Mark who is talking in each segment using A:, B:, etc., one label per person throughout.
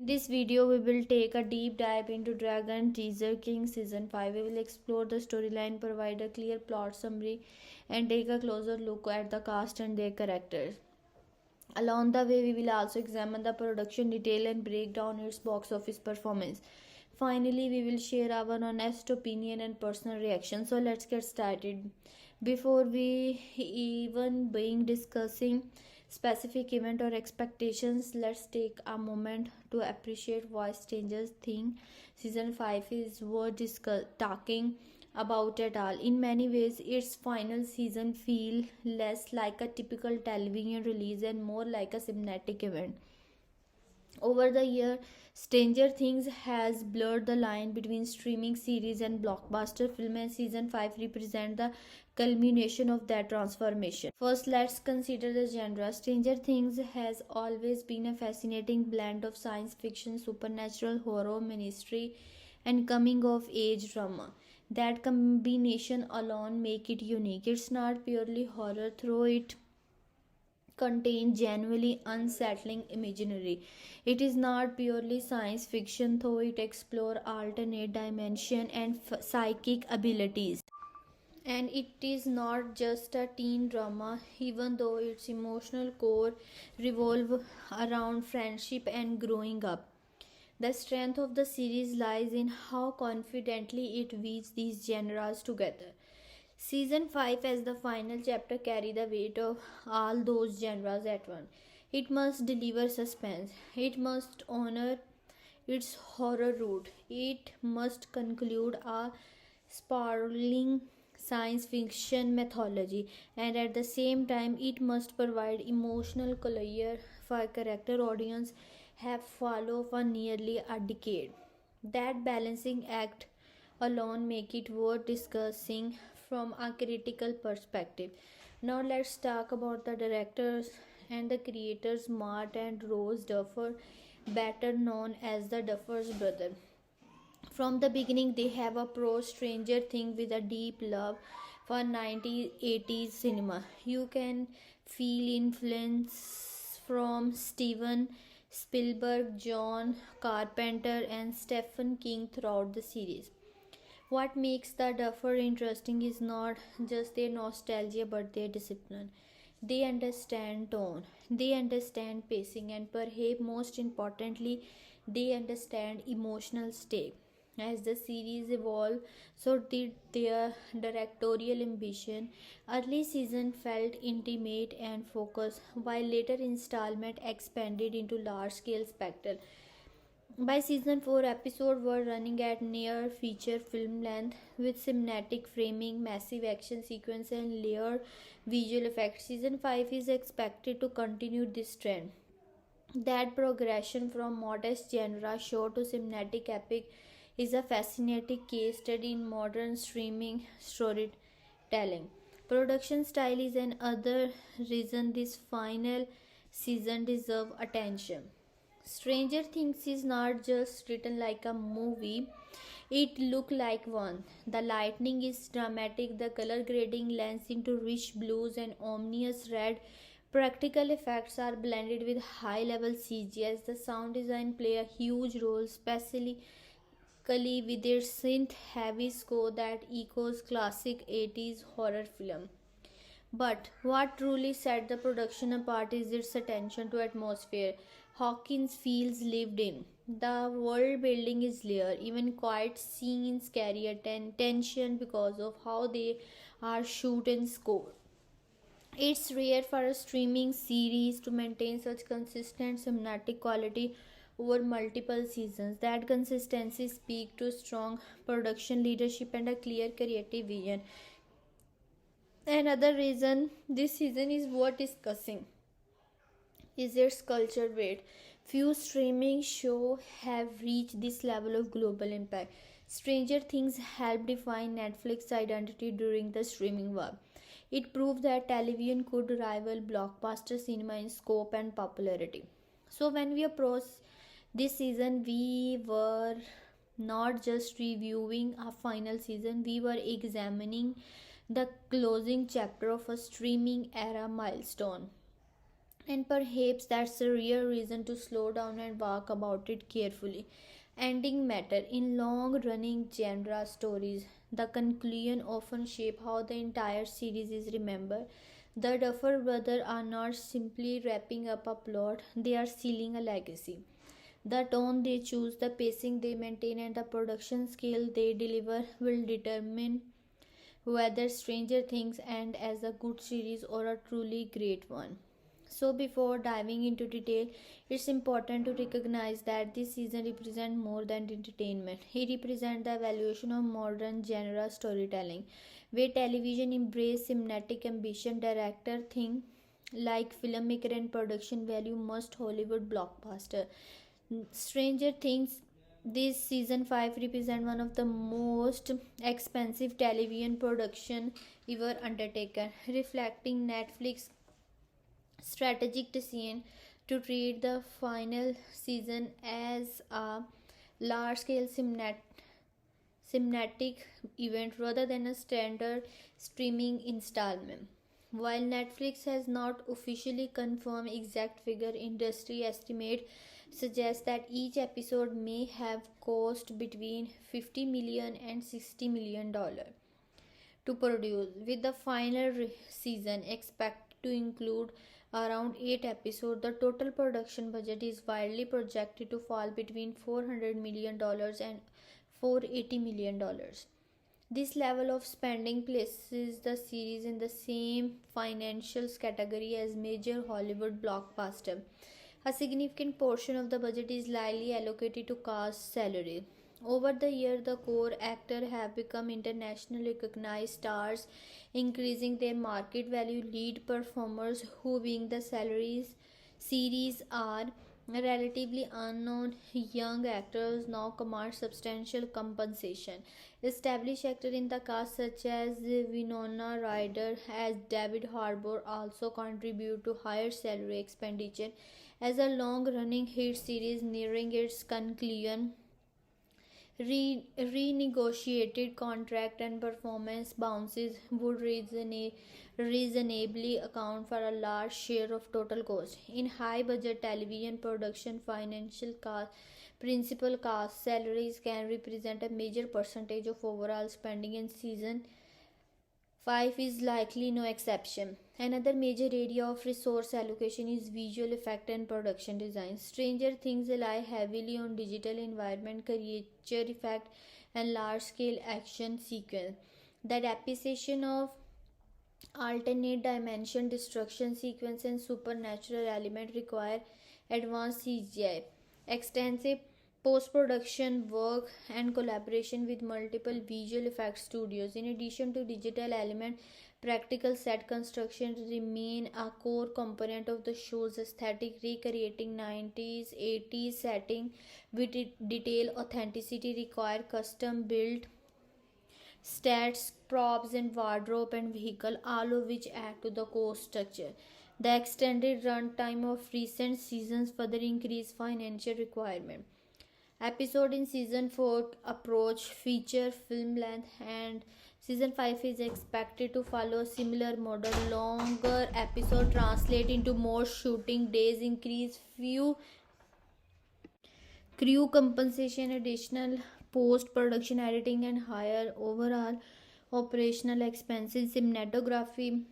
A: In this video, we will take a deep dive into Dragon Teaser King Season 5. We will explore the storyline, provide a clear plot summary, and take a closer look at the cast and their characters. Along the way, we will also examine the production detail and break down its box office performance. Finally, we will share our honest opinion and personal reaction. So let's get started. Before we even begin discussing specific event or expectations, let's take a moment to appreciate why Stranger Things season 5 is worth talking about at all. In many ways, its final season feels less like a typical television release and more like a cinematic event. Over the year, Stranger Things has blurred the line between streaming series and blockbuster film, and season 5 represents the culmination of that transformation. First, let's consider the genre. Stranger Things has always been a fascinating blend of science fiction, supernatural, horror, mystery, and coming of age drama. That combination alone make it unique. It's not purely horror, though it contain genuinely unsettling imagery. It is not purely science fiction, though it explores alternate dimension and psychic abilities. And it is not just a teen drama, even though its emotional core revolve around friendship and growing up. The strength of the series lies in how confidently it weaves these genres together. Season 5 as the final chapter carry the weight of all those genres at once. It must deliver suspense. It must honor its horror root. It must conclude a sprawling science fiction mythology, and at the same time it must provide emotional closure for character audience have followed for nearly a decade. That balancing act alone make it worth discussing from a critical perspective. Now let's talk about the directors and the creators, Matt and Rose Duffer, better known as the Duffer's brother. From the beginning, they have approached Stranger Things with a deep love for 1980s cinema. You can feel influence from Steven Spielberg, John Carpenter, and Stephen King throughout the series. What makes the Duffer interesting is not just their nostalgia but their discipline. They understand tone, they understand pacing, and perhaps most importantly, they understand emotional stake. As the series evolved, so did their directorial ambition. Early season felt intimate and focused, while later installment expanded into large-scale spectacle. By season 4, episodes were running at near feature film length with cinematic framing, massive action sequence, and layered visual effects. Season 5 is expected to continue this trend. That progression from modest genre show to cinematic epic is a fascinating case study in modern streaming storytelling. Production style is another reason this final season deserves attention. Stranger Things is not just written like a movie, it look like one. The lighting is dramatic, the color grading lends into rich blues and ominous red. Practical effects are blended with high level CGI. The sound design play a huge role, especially with its synth heavy score that echoes classic 80s horror film. But what truly set the production apart is its attention to atmosphere. Hawkins feels lived in. The world building is layered, even quiet scenes carry a tension because of how they are shoot and scored. It's rare for a streaming series to maintain such consistent cinematic quality over multiple seasons. That consistency speaks to strong production leadership and a clear creative vision. Another reason this season is worth discussing is its culture weight. Few streaming shows have reached this level of global impact. Stranger Things helped define Netflix's identity during the streaming war. It proved that television could rival blockbuster cinema in scope and popularity. So when we approach this season, we were not just reviewing a final season, we were examining the closing chapter of a streaming era milestone. And perhaps that's a real reason to slow down and walk about it carefully. Ending matter in long running genre stories. The conclusion often shape how the entire series is remembered. The Duffer brothers are not simply wrapping up a plot, they are sealing a legacy. The tone they choose, the pacing they maintain, and the production scale they deliver will determine whether Stranger Things end as a good series or a truly great one. So, before diving into detail, it's important to recognize that this season represents more than entertainment. It represents the evolution of modern genre storytelling, where television embraces cinematic ambition, director think like filmmaker and production value must Hollywood blockbuster. Stranger Things this season 5 represent one of the most expensive television production ever undertaken, reflecting Netflix strategic decision to treat the final season as a large scale cinematic event rather than a standard streaming installment. While Netflix has not officially confirmed exact figure, industry estimate suggests that each episode may have cost between 50 million and 60 million dollars to produce, with the final season expected to include around 8 episodes. The total production budget is widely projected to fall between $400 million and $480 million. This level of spending places the series in the same financial category as major Hollywood blockbuster. A significant portion of the budget is likely allocated to cast salary. Over the year, the core actors have become internationally recognized stars, increasing their market value. Lead performers who being the salaries series are relatively unknown young actors now command substantial compensation. Established actors in the cast such as Winona Ryder as David Harbour also contribute to higher salary expenditure. As a long-running hit series nearing its conclusion, renegotiated contract and performance bounces would reasonably account for a large share of total cost. In high budget television production, financial cost, principal cost salaries can represent a major percentage of overall spending, and season 5 is likely no exception. Another major area of resource allocation is visual effect and production design. Stranger Things rely heavily on digital environment, creature effect, and large scale action sequence. The depiction of alternate dimension destruction sequence and supernatural element require advanced CGI, extensive post-production work, and collaboration with multiple visual effects studios. In addition to digital element, practical set construction remain a core component of the show's aesthetic, recreating 90s 80s setting with detail authenticity require custom built stats, props, and wardrobe and vehicle, all of which add to the cost structure. The extended runtime of recent seasons further increased financial requirement. Episode in season 4 approach feature film length, and season 5 is expected to follow a similar model. Longer episode translate into more shooting days, increase few crew compensation, additional post production editing, and higher overall operational expenses. Cinematography,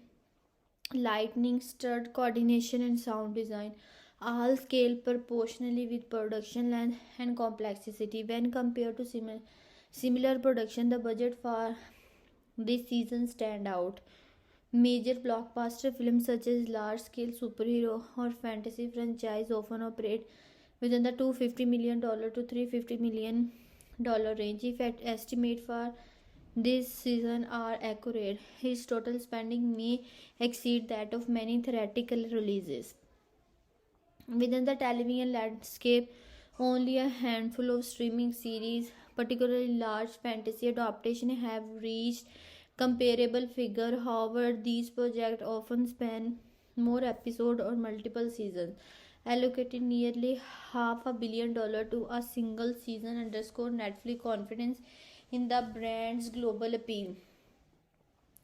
A: lighting, stud coordination, and sound design all scale proportionally with production length and complexity. When compared to similar production, the budget for this season stand out. Major blockbuster films such as large-scale superhero or fantasy franchise often operate within the $250 million to $350 million range. If estimate for this season are accurate. His total spending may exceed that of many theatrical releases. Within the television landscape, only a handful of streaming series, particularly large fantasy adaptations, have reached comparable figure. However, these projects often span more episodes or multiple seasons. Allocating nearly $500 million to a single season underscore Netflix confidence in the brand's global appeal.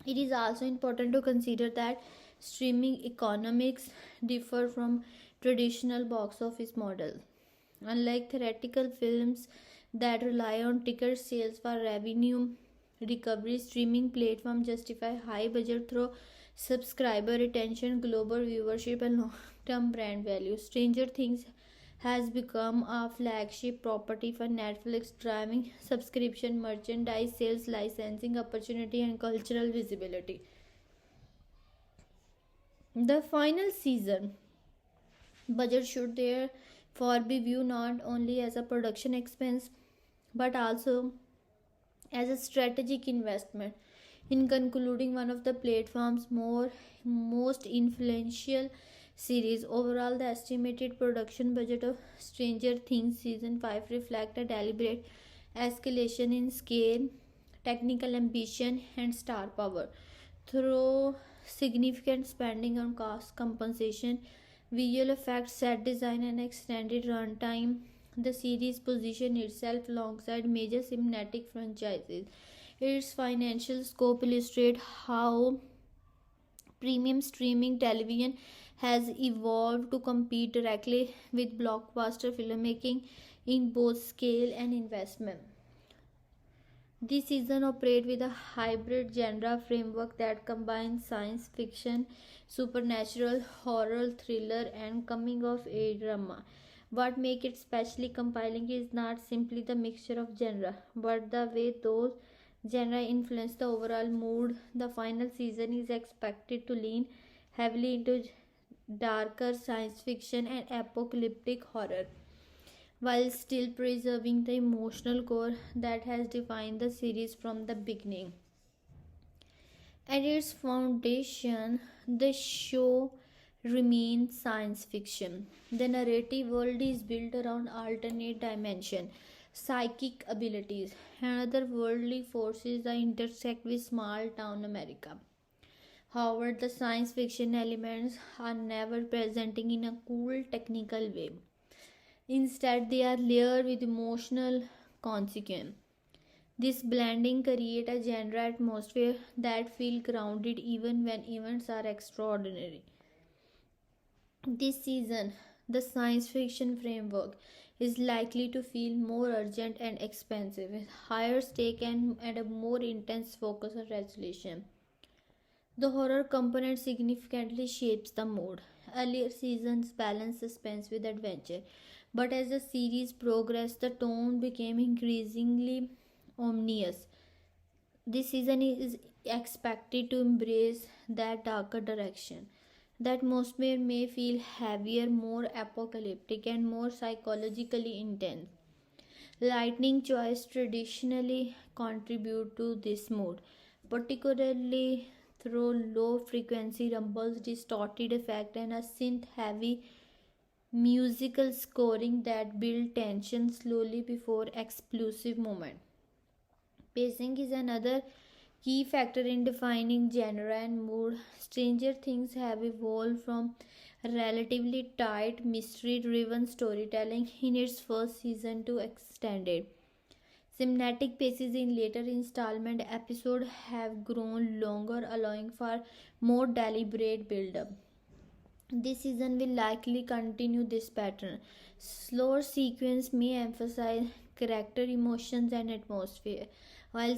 A: It is also important to consider that streaming economics differ from traditional box office models. Unlike theatrical films that rely on ticket sales for revenue recovery, streaming platforms justify high budget through subscriber retention, global viewership, and long term brand value. Stranger Things has become a flagship property for Netflix, driving subscription, merchandise sales, licensing opportunity, and cultural visibility. The final season budget should therefore be viewed not only as a production expense but also as a strategic investment in concluding one of the platform's most influential series. Overall, the estimated production budget of Stranger Things season 5 reflect a deliberate escalation in scale, technical ambition, and star power. Through significant spending on cost compensation, visual effects, set design, and extended runtime, the series positioned itself alongside major cinematic franchises. Its financial scope illustrates how premium streaming television has evolved to compete directly with blockbuster filmmaking in both scale and investment. This season operates with a hybrid genre framework that combines science fiction, supernatural, horror, thriller, and coming of age drama. What makes it especially compelling is not simply the mixture of genre, but the way those genre influence the overall mood. The final season is expected to lean heavily into darker science fiction and apocalyptic horror, while still preserving the emotional core that has defined the series from the beginning. At its foundation, the show remains science fiction. The narrative world is built around alternate dimension, psychic abilities, and otherworldly forces that intersect with small town America. However, the science fiction elements are never presenting in a cool technical way. Instead, they are layered with emotional consequence. This blending creates a genre atmosphere that feels grounded even when events are extraordinary. This season, the science fiction framework is likely to feel more urgent and expansive, with higher stake and a more intense focus on resolution. The horror component significantly shapes the mood. Earlier seasons balanced suspense with adventure, but as the series progressed, the tone became increasingly ominous. This season is expected to embrace that darker direction. The atmosphere may feel heavier, more apocalyptic, and more psychologically intense. Lightning choice traditionally contribute to this mood, particularly through low frequency rumbles, distorted effect, and a synth heavy musical scoring that build tension slowly before explosive moment. Pacing is another key factor in defining genre and mood. Stranger Things have evolved from relatively tight, mystery driven storytelling in its first season to extended cinematic paces in later installment episodes have grown longer, allowing for more deliberate build up. This season will likely continue this pattern. Slower sequence may emphasize character emotions and atmosphere, while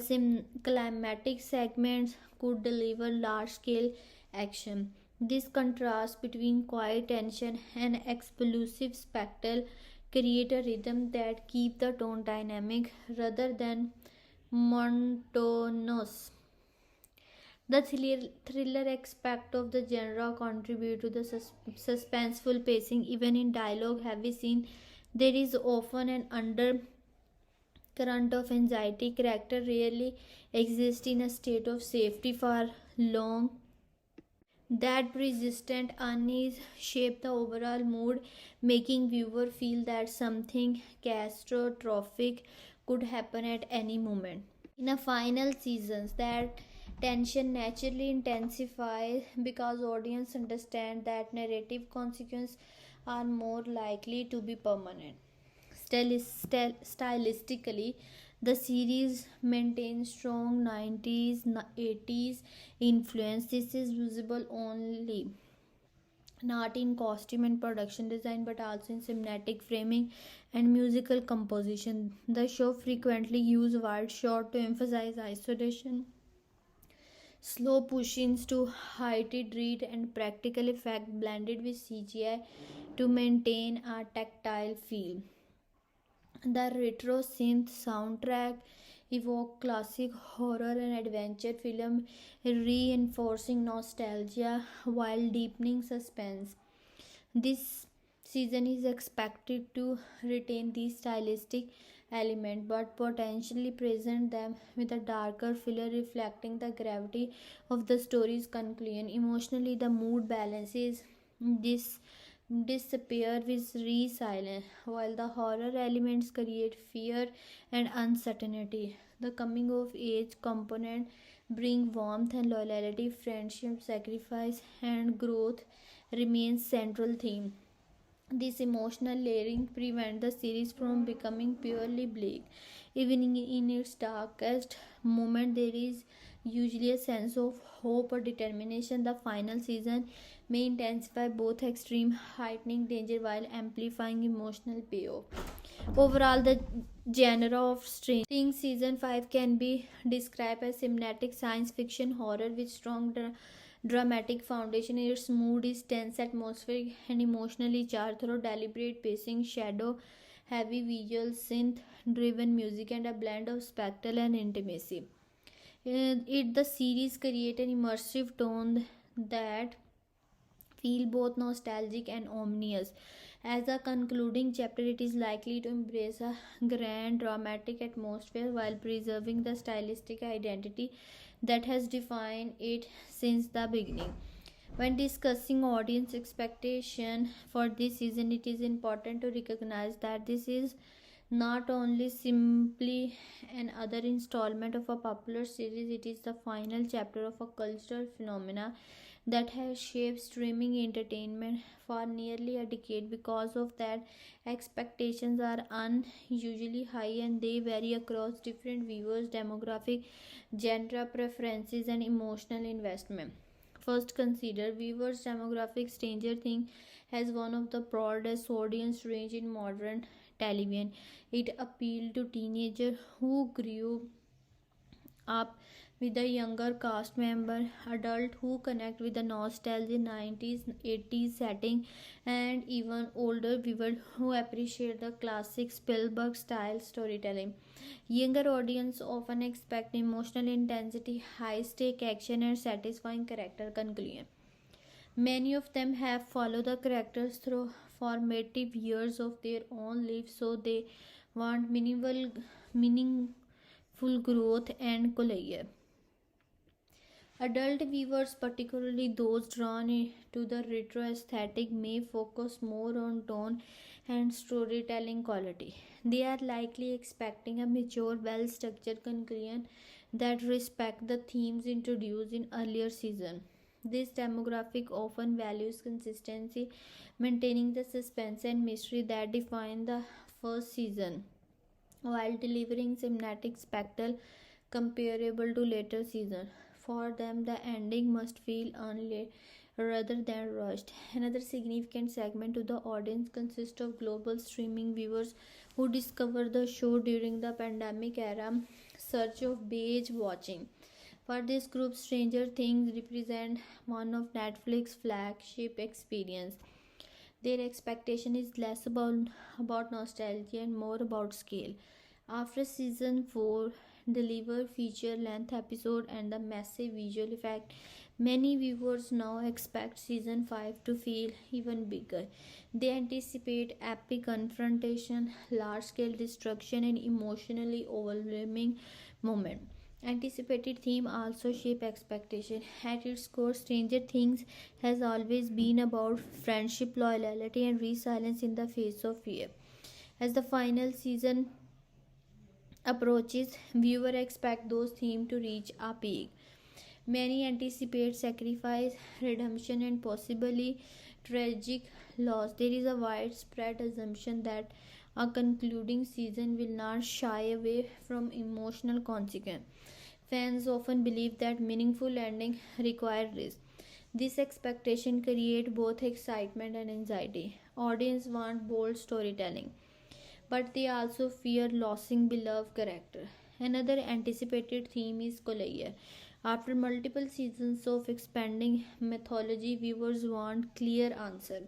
A: climatic segments could deliver large scale action. This contrast between quiet tension and explosive spectacle create a rhythm that keep the tone dynamic rather than monotonous. The thriller aspect of the genre contribute to the suspenseful pacing. Even in dialogue heavy scene, there is often an undercurrent current of anxiety. Character rarely exist in a state of safety for long. That persistent unease shape the overall mood, making viewer feel that something catastrophic could happen at any moment. In a final seasons, that tension naturally intensifies because audience understand that narrative consequences are more likely to be permanent. Stylistically, the series maintains strong 90s 80s influence. This is visible only not in costume and production design but also in cinematic framing and musical composition. The show frequently uses wide shot to emphasize isolation, slow push-ins to heightened read, and practical effect blended with CGI to maintain a tactile feel. The retro synth soundtrack evoke classic horror and adventure film, reinforcing nostalgia while deepening suspense. This season is expected to retain these stylistic elements but potentially present them with a darker filler reflecting the gravity of the story's conclusion. Emotionally, the mood balances this disappear with resilience, while the horror elements create fear and uncertainty. The coming of age component bring warmth and loyalty, friendship, sacrifice, and growth remains central theme. This emotional layering prevents the series from becoming purely bleak. Even in its darkest moment, there is usually a sense of hope or determination. The final season may intensify both extreme, heightening danger while amplifying emotional payoff. Overall, the genre of Stranger Things season 5 can be described as cinematic science fiction horror with strong dramatic foundation. Its mood is tense, atmospheric, and emotionally charged through deliberate pacing, shadow heavy visuals, synth driven music, and a blend of spectacle and intimacy. The series create an immersive tone that feel both nostalgic and ominous. As a concluding chapter, it is likely to embrace a grand dramatic atmosphere while preserving the stylistic identity that has defined it since the beginning. When discussing audience expectation for this season, it is important to recognize that this is not only simply another installment of a popular series, it is the final chapter of a cultural phenomena that has shaped streaming entertainment for nearly a decade. Because of that, expectations are unusually high and they vary across different viewers, demographic, genre preferences, and emotional investment. First, consider viewers demographic. Stranger Things has one of the broadest audience range in modern television. It appealed to teenagers who grew up with a younger cast member, adults who connect with the nostalgic 90s 80s setting, and even older viewers who appreciate the classic Spielberg style storytelling. Younger audience often expect emotional intensity, high stake action, and satisfying character conclusion. Many of them have followed the characters through formative years of their own lives, so they want meaningful growth and closure. Adult viewers, particularly those drawn to the retro aesthetic, may focus more on tone and storytelling quality. They are likely expecting a mature, well structured conclusion that respect the themes introduced in earlier season. This demographic often values consistency, maintaining the suspense and mystery that define the first season, while delivering cinematic spectacle comparable to later seasons. For them, the ending must feel earned rather than rushed. Another significant segment to the audience consists of global streaming viewers who discovered the show during the pandemic era surge of binge watching. For this group, Stranger Things represent one of Netflix's flagship experience. Their expectation is less about nostalgia and more about scale. After season 4 deliver feature length episode and the massive visual effect, Many viewers now expect season 5 to feel even bigger. They anticipate epic confrontation, large scale destruction, and emotionally overwhelming moment. Anticipated theme also shape expectation. At its core, Stranger Things has always been about friendship, loyalty, and resilience in the face of fear. As the final season approaches, viewers expect those themes to reach a peak. Many anticipate sacrifice, redemption, and possibly tragic loss. There is a widespread assumption that a concluding season will not shy away from emotional consequence. Fans often believe that meaningful ending require risk. This expectation creates both excitement and anxiety. Audience want bold storytelling, but they also fear losing beloved character. Another anticipated theme is Collier. After multiple seasons of expanding mythology, viewers want clear answer.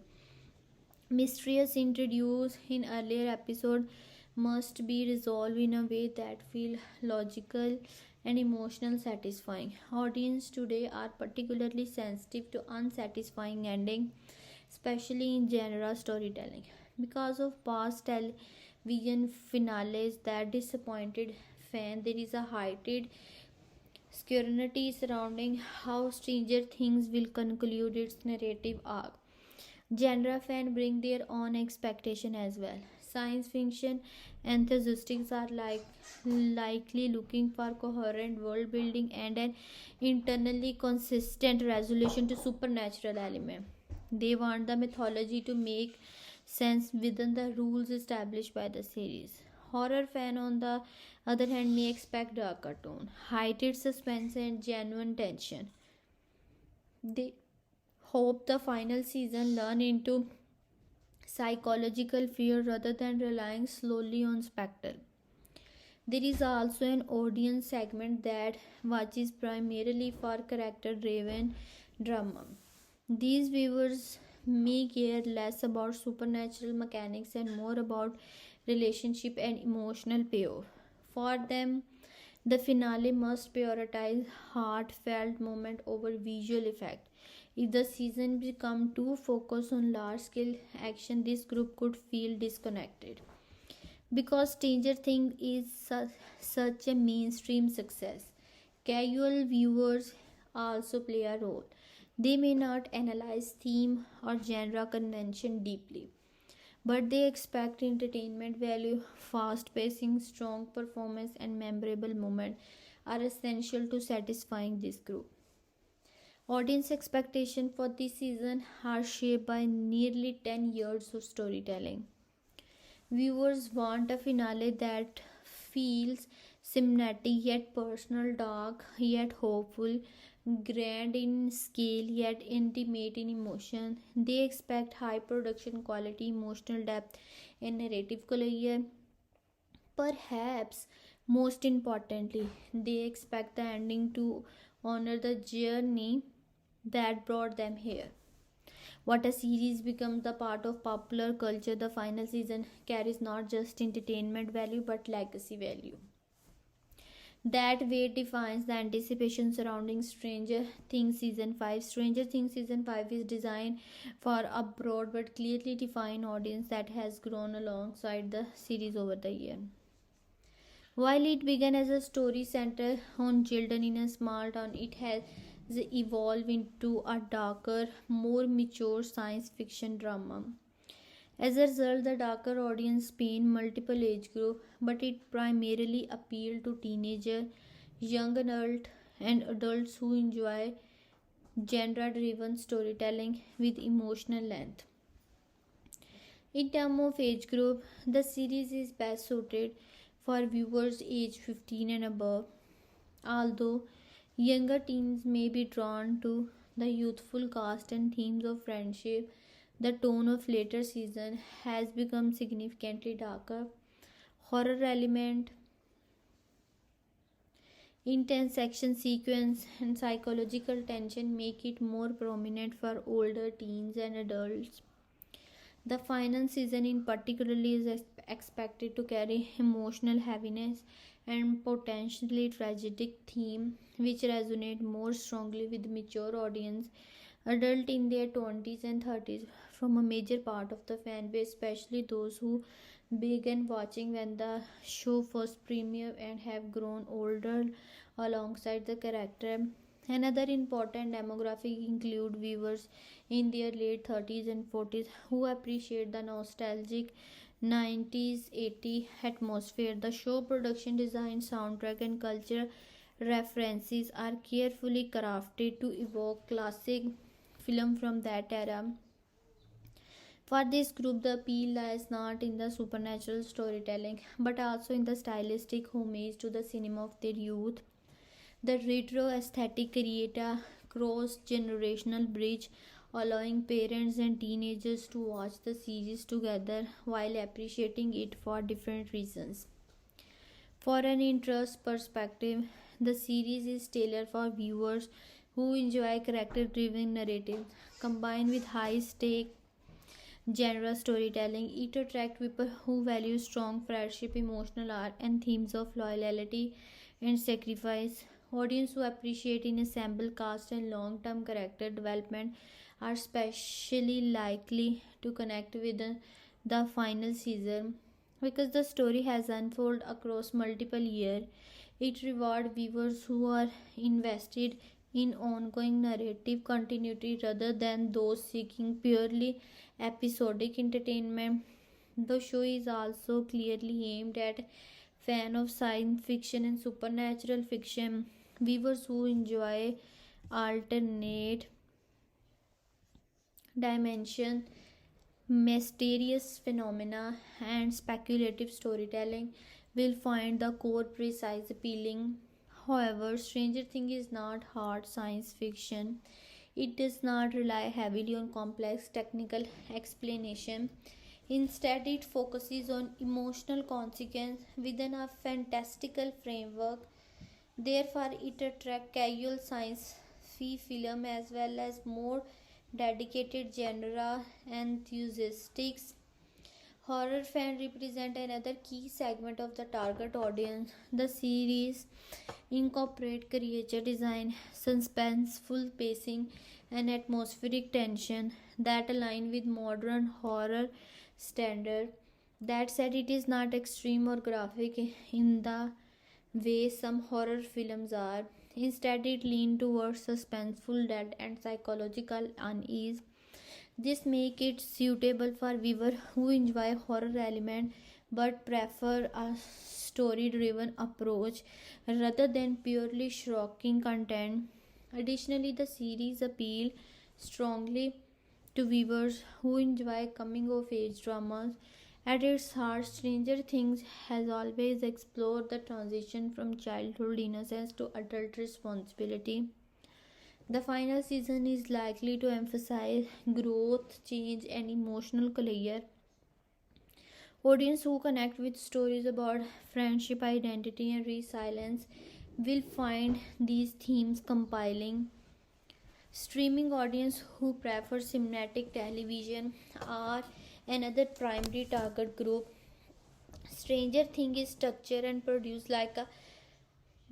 A: Mysteries introduced in earlier episode must be resolved in a way that feel logical and emotional satisfying. Audience today are particularly sensitive to unsatisfying ending, especially in genre storytelling. Because of past television finales that disappointed fans, there is a heightened scrutiny surrounding how Stranger Things will conclude its narrative arc. Genre fans bring their own expectation as well. Science fiction enthusiasts are likely looking for coherent world building and an internally consistent resolution to supernatural element. They want the mythology to make sense within the rules established by the series. Horror fan, on the other hand, may expect darker tone, heightened suspense, and genuine tension. They hope the final season learn into psychological fear rather than relying solely on spectacle. There is also an audience segment that watches primarily for character driven drama. These viewers may care less about supernatural mechanics and more about relationship and emotional payoff. For them, the finale must prioritize heartfelt moment over visual effect. If the season become too focused on large scale action, this group could feel disconnected. Because Stranger Things is such a mainstream success, casual viewers also play a role. They may not analyze theme or genre convention deeply, but they expect entertainment value. Fast pacing, strong performance, and memorable moment are essential to satisfying this group. Audience expectations for this season are shaped by nearly 10 years of storytelling. Viewers want a finale that feels cinematic yet personal, dark yet hopeful, grand in scale yet intimate in emotion. They expect high production quality, emotional depth, and narrative color. Perhaps most importantly, they expect the ending to honor the journey that brought them here. What a series becomes the part of popular culture, the final season carries not just entertainment value but legacy value. That weight defines the anticipation surrounding Stranger Things Season 5. Stranger Things Season 5 is designed for a broad but clearly defined audience that has grown alongside the series over the year. While it began as a story centered on children in a small town, it has evolved into a darker, more mature science fiction drama. As a result, the darker audience spanned multiple age groups, but it primarily appealed to teenagers, young adults, and adults who enjoy genre-driven storytelling with emotional length. In terms of age group, the series is best suited for viewers aged 15 and above, although younger teens may be drawn to the youthful cast and themes of friendship. The tone of later season has become significantly darker. Horror element, intense action sequence, and psychological tension make it more prominent for older teens and adults. The final season, in particular, is expected to carry emotional heaviness and potentially tragic theme, which resonate more strongly with mature audience, adult in their 20s and 30s, from a major part of the fan base, especially those who began watching when the show first premiered and have grown older alongside the character. Another important demographic include viewers in their late 30s and 40s who appreciate the nostalgic 90s 80s atmosphere. The show production design, soundtrack, and cultural references are carefully crafted to evoke classic film from that era. For this group, the appeal lies not in the supernatural storytelling but also in the stylistic homage to the cinema of their youth. The retro aesthetic creates a cross generational bridge, allowing parents and teenagers to watch the series together while appreciating it for different reasons. For an interest perspective, the series is tailored for viewers who enjoy character driven narratives combined with high stake genre storytelling. It attracts people who value strong friendship, emotional arc, and themes of loyalty and sacrifice. Audience who appreciate an ensemble cast and long term character development are especially likely to connect with the final season because the story has unfolded across multiple years. It rewards viewers who are invested in ongoing narrative continuity rather than those seeking purely episodic entertainment. The show is also clearly aimed at fans of science fiction and supernatural fiction, viewers who enjoy alternate dimension, mysterious phenomena, and speculative storytelling will find the core precise appealing. However, Stranger Things is not hard science fiction. It does not rely heavily on complex technical explanation. Instead, it focuses on emotional consequence within a fantastical framework. Therefore, it attracts casual science fi film as well as more dedicated genre enthusiasts. Horror fans represent another key segment of the target audience. The series incorporate creature design, suspenseful pacing, and atmospheric tension that align with modern horror standard. That said, it is not extreme or graphic in the way some horror films are. Instead, it leans towards suspenseful dread and psychological unease. This makes it suitable for viewers who enjoy horror element but prefer a story driven approach rather than purely shocking content. Additionally, the series appeal strongly to viewers who enjoy coming of age dramas. At its heart, Stranger Things has always explored the transition from childhood innocence to adult responsibility. The final season is likely to emphasize growth, change, and emotional closure. Audience who connect with stories about friendship, identity, and resilience will find these themes compelling. Streaming audience who prefer cinematic television are another primary target group. Stranger Things is structured and produced like a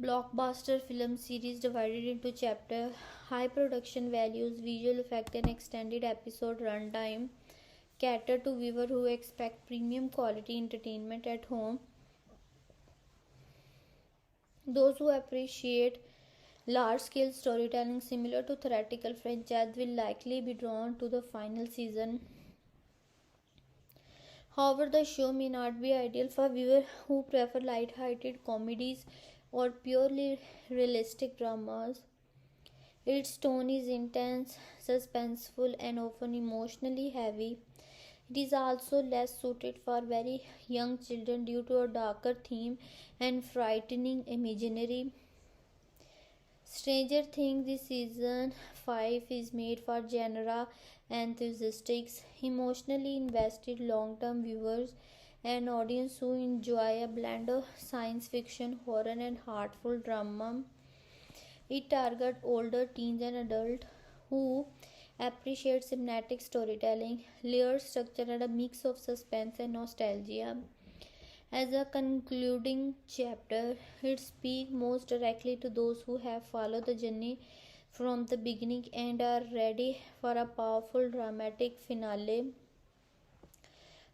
A: blockbuster film series divided into chapters. High production values, visual effect, and extended episode runtime cater to viewers who expect premium quality entertainment at home. Those who appreciate large scale storytelling similar to theatrical franchise will likely be drawn to the final season. However, the show may not be ideal for viewers who prefer light-hearted comedies or purely realistic dramas. Its tone is intense, suspenseful, and often emotionally heavy. It is also less suited for very young children due to a darker theme and frightening imagery. Stranger Things this season 5 is made for genre enthusiasts, emotionally invested long-term viewers, and audience who enjoy a blend of science fiction, horror, and heartful drama. It targets older teens and adults who appreciate cinematic storytelling, layered structure, and a mix of suspense and nostalgia. As a concluding chapter, it speaks most directly to those who have followed the journey from the beginning and are ready for a powerful dramatic finale.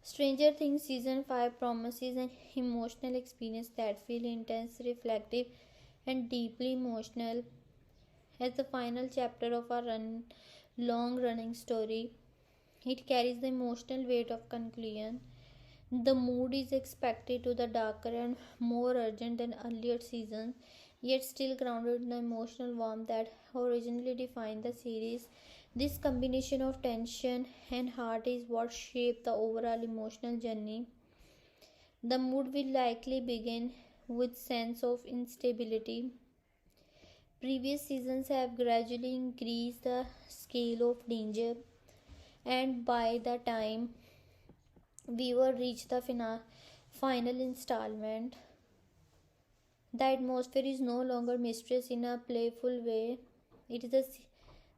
A: Stranger Things Season 5 promises an emotional experience that feels intense, reflective, and deeply emotional. As the final chapter of a long running story, it carries the emotional weight of conclusion. The mood is expected to be darker and more urgent than earlier seasons, yet still grounded in the emotional warmth that originally defined the series. This combination of tension and heart is what shaped the overall emotional journey. The mood will likely begin with sense of instability. Previous seasons have gradually increased the scale of danger, and by the time we will reach the final installment, the atmosphere is no longer mysterious in a playful way. It is a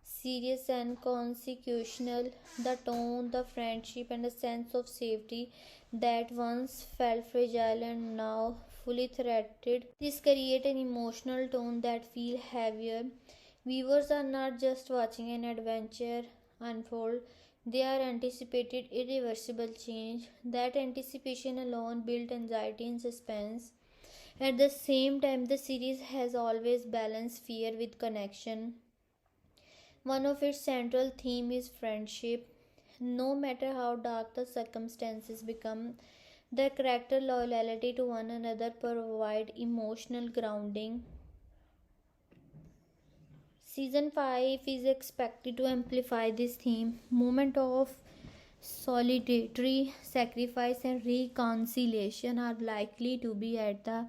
A: serious and consequential. The tone, the friendship, and a sense of safety that once felt fragile and now fully threatened. This creates an emotional tone that feels heavier. Viewers are not just watching an adventure unfold, they are anticipated irreversible change. That anticipation alone built anxiety and suspense. At the same time, the series has always balanced fear with connection. One of its central themes is friendship. No matter how dark the circumstances become, the character loyalty to one another provide emotional grounding. Season 5 is expected to amplify this theme. Moment of solitary sacrifice and reconciliation are likely to be at the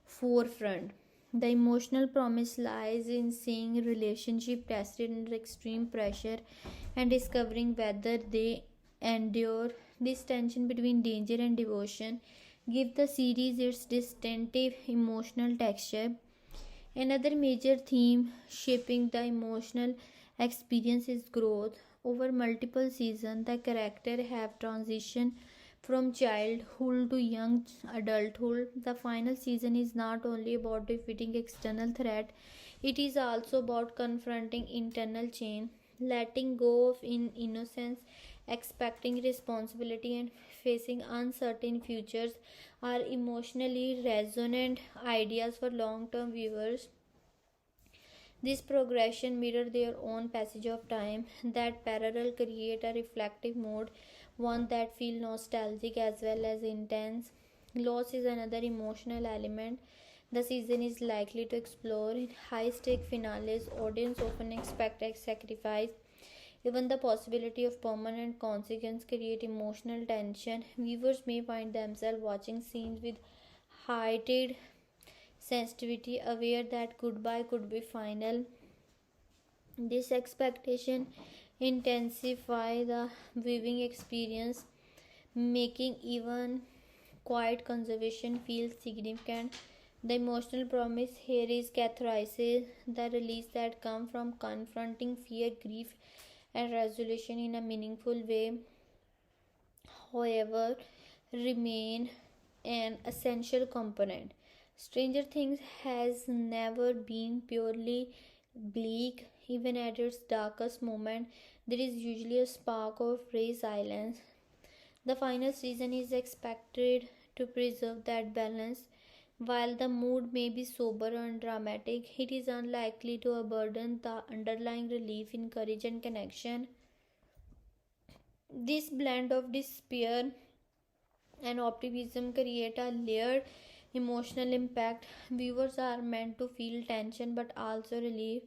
A: forefront. The emotional promise lies in seeing relationship tested under extreme pressure and discovering whether they endure. This tension between danger and devotion give the series its distinctive emotional texture. Another major theme shaping the emotional experience is growth. Over multiple seasons, the characters have transitioned from childhood to young adulthood. The final season is not only about defeating external threat, it is also about confronting internal change, letting go of innocence, expecting responsibility, and facing uncertain futures are emotionally resonant ideas for long-term viewers. This progression mirror their own passage of time. That parallel create a reflective mode, one that feels nostalgic as well as intense. Loss is another emotional element the season is likely to explore. In high stake finales, audience often expect a sacrifice. Even the possibility of permanent consequence create emotional tension. Viewers may find themselves watching scenes with heightened sensitivity, aware that goodbye could be final. This expectation intensify the viewing experience, making even quiet conservation feel significant. The emotional promise here is catharsis, the release that comes from confronting fear, grief, and resolution in a meaningful way. However, remain an essential component. Stranger Things has never been purely bleak. Even at its darkest moment, there is usually a spark of resilience. The final season is expected to preserve that balance. While the mood may be sober and dramatic, it is unlikely to burden the underlying relief in courage and connection. This blend of despair and optimism create a layered emotional impact. Viewers are meant to feel tension but also relief.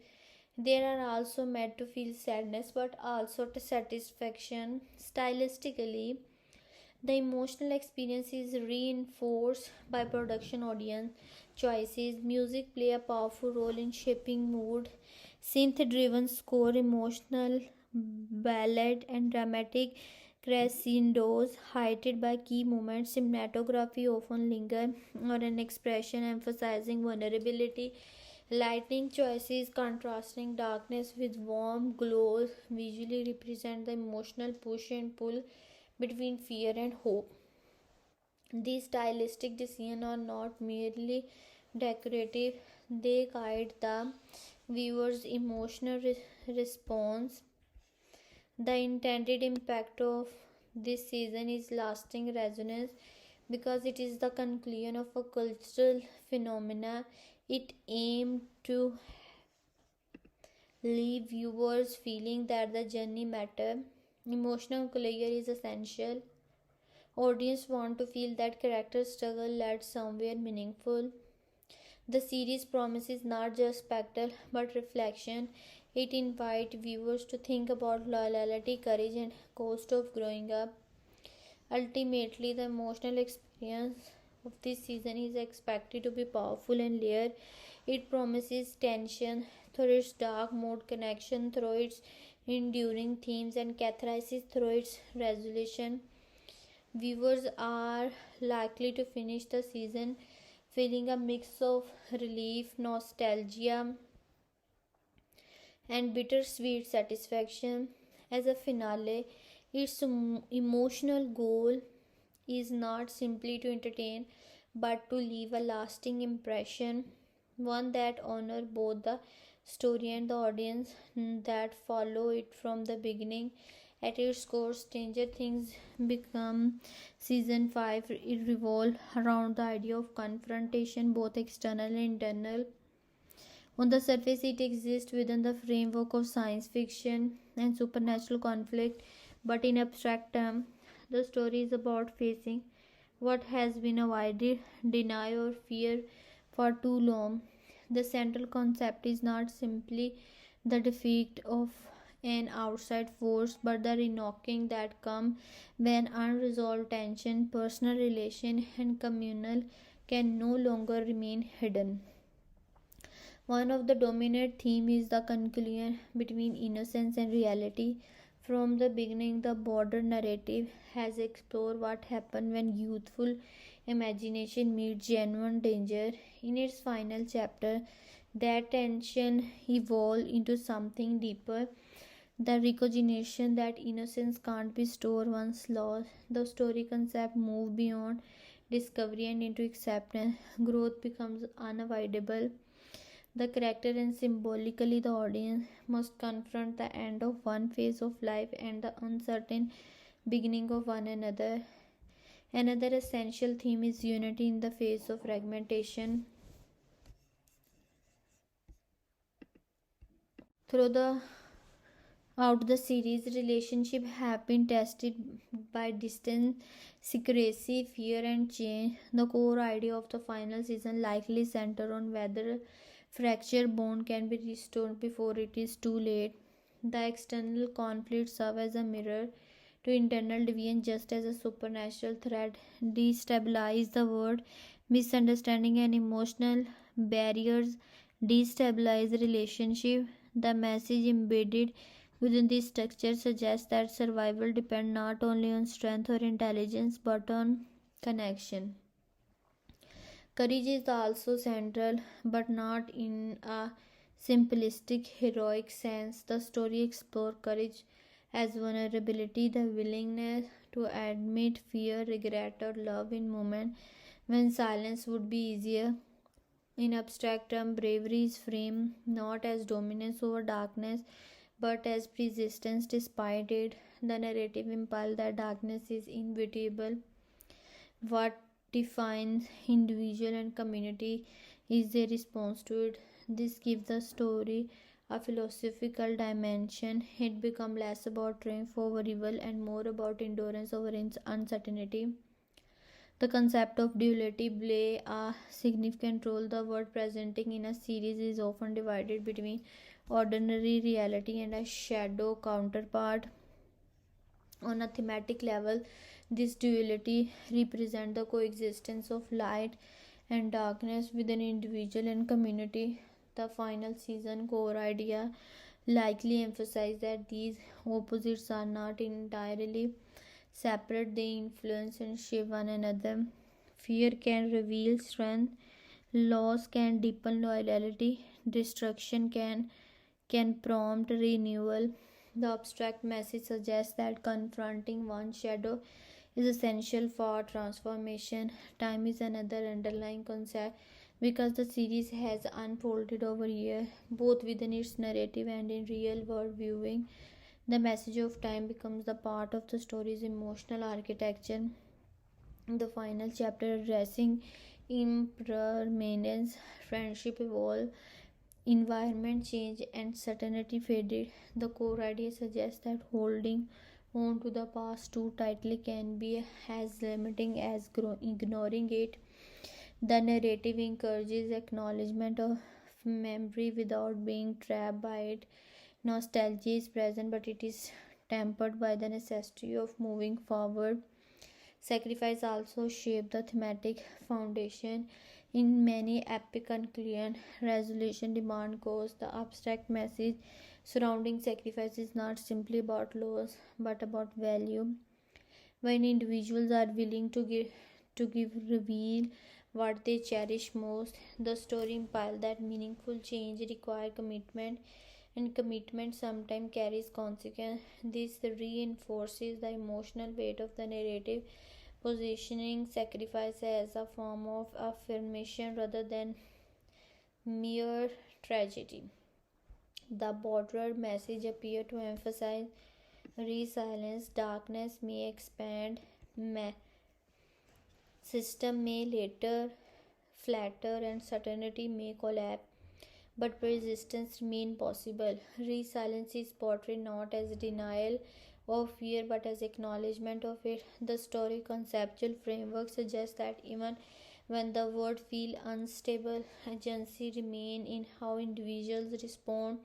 A: They are also meant to feel sadness but also to satisfaction. Stylistically, the emotional experience is reinforced by production audience choices. Music play a powerful role in shaping mood. Synth driven score, emotional ballad, and dramatic crescendos heightened by key moments. Cinematography often linger on an expression emphasizing vulnerability, Lightning choices contrasting darkness with warm glows visually represent the emotional push and pull between fear and hope. These stylistic decisions are not merely decorative, they guide the viewer's emotional response. The intended impact of this season is lasting resonance because it is the conclusion of a cultural phenomena. It aimed to leave viewers feeling that the journey matters. Emotional closure is essential. Audience want to feel that characters struggle led somewhere meaningful. The series promises not just spectacle but reflection. It invites viewers to think about loyalty, courage, and cost of growing up. Ultimately, the emotional experience of this season is expected to be powerful and layered. It promises tension through its dark mode, connection through its enduring themes, and catharsis through its resolution. Viewers are likely to finish the season feeling a mix of relief, nostalgia, and bittersweet satisfaction. As a finale, its emotional goal is not simply to entertain but to leave a lasting impression, one that honors both the story and the audience that follow it from the beginning. At its core, Stranger Things become season 5. It revolves around the idea of confrontation, both external and internal. On the surface, it exists within the framework of science fiction and supernatural conflict, but in abstract terms, the story is about facing what has been avoided, denied, or feared for too long. The central concept is not simply the defeat of an outside force, but the reknocking that comes when unresolved tension, personal relation, and communal can no longer remain hidden. One of the dominant themes is the conclusion between innocence and reality. From the beginning, the border narrative has explored what happens when youthful imagination meets genuine danger. In its final chapter, that tension evolves into something deeper, the recognition that innocence can't be stored once lost. The story concept moves beyond discovery and into acceptance. Growth becomes unavoidable. The character and symbolically the audience must confront the end of one phase of life and the uncertain beginning of one another. Another essential theme is unity in the face of fragmentation. Through the out the series, relationships have been tested by distance, secrecy, fear, and change. The core idea of the final season likely centers on whether fractured bond can be restored before it is too late. The external conflict serves as a mirror to internal division, just as a supernatural threat destabilizes the world. Misunderstanding and emotional barriers destabilize relationship. The message embedded within this structure suggests that survival depends not only on strength or intelligence but on connection. Courage is also central, but not in a simplistic heroic sense. The story explores courage as vulnerability, the willingness to admit fear, regret, or love in moments when silence would be easier. In abstract terms, bravery is framed not as dominance over darkness but as persistence despite it. The narrative implies that darkness is inevitable. What defines individual and community is their response to it. This gives the story a philosophical dimension. It becomes less about triumph over evil and more about endurance over uncertainty. The concept of duality play a significant role. The world presenting in a series is often divided between ordinary reality and a shadow counterpart. On a thematic level, this duality represents the coexistence of light and darkness within individual and community. The final season core idea likely emphasizes that these opposites are not entirely separate, they influence and shape one another. Fear can reveal strength, loss can deepen loyalty, destruction can prompt renewal. The abstract message suggests that confronting one's shadow is essential for transformation. Time is another underlying concept because the series has unfolded over years, both within its narrative and in real world viewing. The message of time becomes the part of the story's emotional architecture. The final chapter addressing impermanence, friendship evolve, environment change, and certainty faded. The core idea suggests that holding on to the past too tightly can be as limiting as ignoring it. The narrative encourages acknowledgement of memory without being trapped by it. Nostalgia is present, but it is tempered by the necessity of moving forward. Sacrifice also shaped the thematic foundation. In many epic conclusion resolution demand goals, the abstract message surrounding sacrifice is not simply about loss but about value. When individuals are willing to give reveal what they cherish most, the story implies that meaningful change requires commitment, and commitment sometimes carries consequence. This reinforces the emotional weight of the narrative, positioning sacrifice as a form of affirmation rather than mere tragedy. The broader message appears to emphasize resilience. Darkness may expand, system may later flatter, and certainty may collapse, but persistence remains possible. Resilience is portrayed not as denial of fear but as acknowledgement of it. The story conceptual framework suggests that even when the world feels unstable, agency remains in how individuals respond.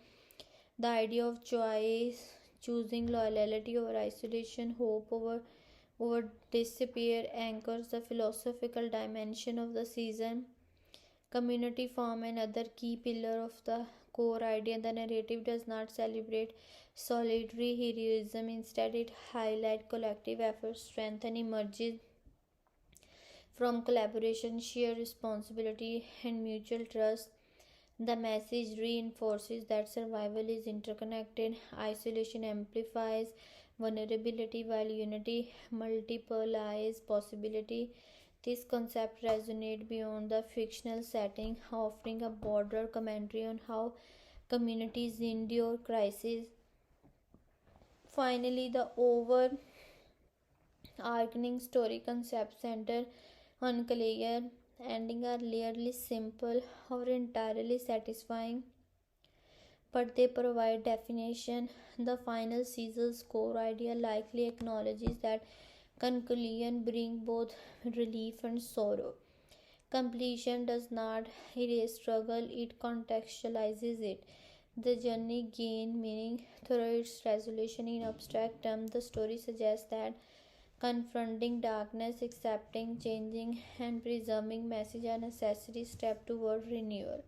A: The idea of choice, choosing loyalty over isolation, hope over despair, anchors the philosophical dimension of the season. Community form another key pillar of the core idea. The narrative does not celebrate solitary heroism, instead, it highlights collective effort. Strength emerges from collaboration, shared responsibility, and mutual trust. The message reinforces that survival is interconnected. Isolation amplifies vulnerability while unity multiplies possibility. This concept resonates beyond the fictional setting, offering a broader commentary on how communities endure crisis. Finally, the overarching story concept center on clear ending are rarely simple or entirely satisfying, but they provide definition. The final season's core idea likely acknowledges that conclusion brings both relief and sorrow. Completion does not erase struggle, it contextualizes it. The journey gains meaning through its resolution. In abstract terms, the story suggests that confronting darkness, accepting, changing, and preserving message are necessary steps toward renewal.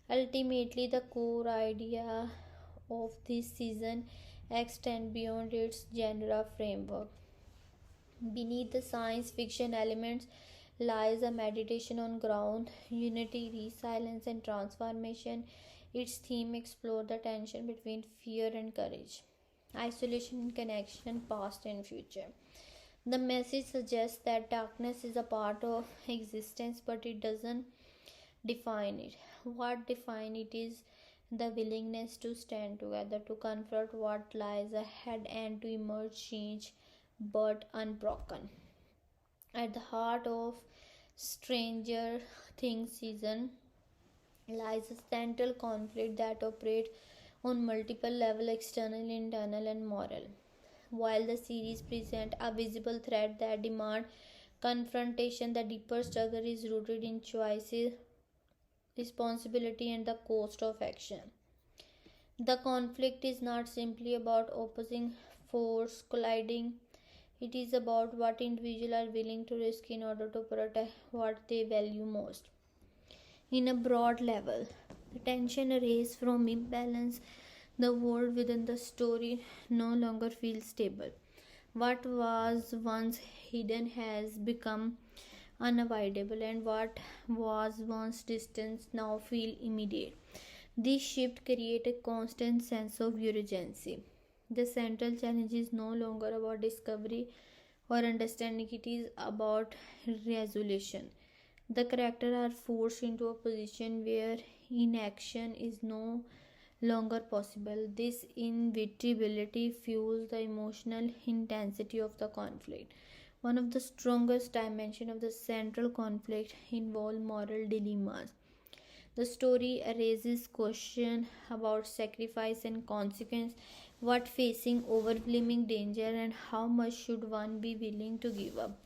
A: Ultimately, the core idea of this season extends beyond its genre framework. Beneath the science fiction elements lies a meditation on ground, unity, resilience, and transformation. Its theme explores the tension between fear and courage, isolation and connection, past and future. The message suggests that darkness is a part of existence, but it doesn't define it. What defines it is the willingness to stand together, to confront what lies ahead, and to emerge changed but unbroken. At the heart of Stranger Things season lies a central conflict that operates on multiple levels: external, internal, and moral. While the series presents a visible threat that demands confrontation, the deeper struggle is rooted in choices, responsibility, and the cost of action. The conflict is not simply about opposing force colliding, it is about what individuals are willing to risk in order to protect what they value most. In a broad level, the tension arises from imbalance. The world within the story no longer feels stable. What was once hidden has become unavoidable, and what was once distant now feels immediate. This shift creates a constant sense of urgency. The central challenge is no longer about discovery or understanding, it is about resolution. The characters are forced into a position where inaction is no longer possible. This inevitability fuels the emotional intensity of the conflict. One of the strongest dimensions of the central conflict involves moral dilemmas. The story raises questions about sacrifice and consequence, what facing overwhelming danger, and how much should one be willing to give up.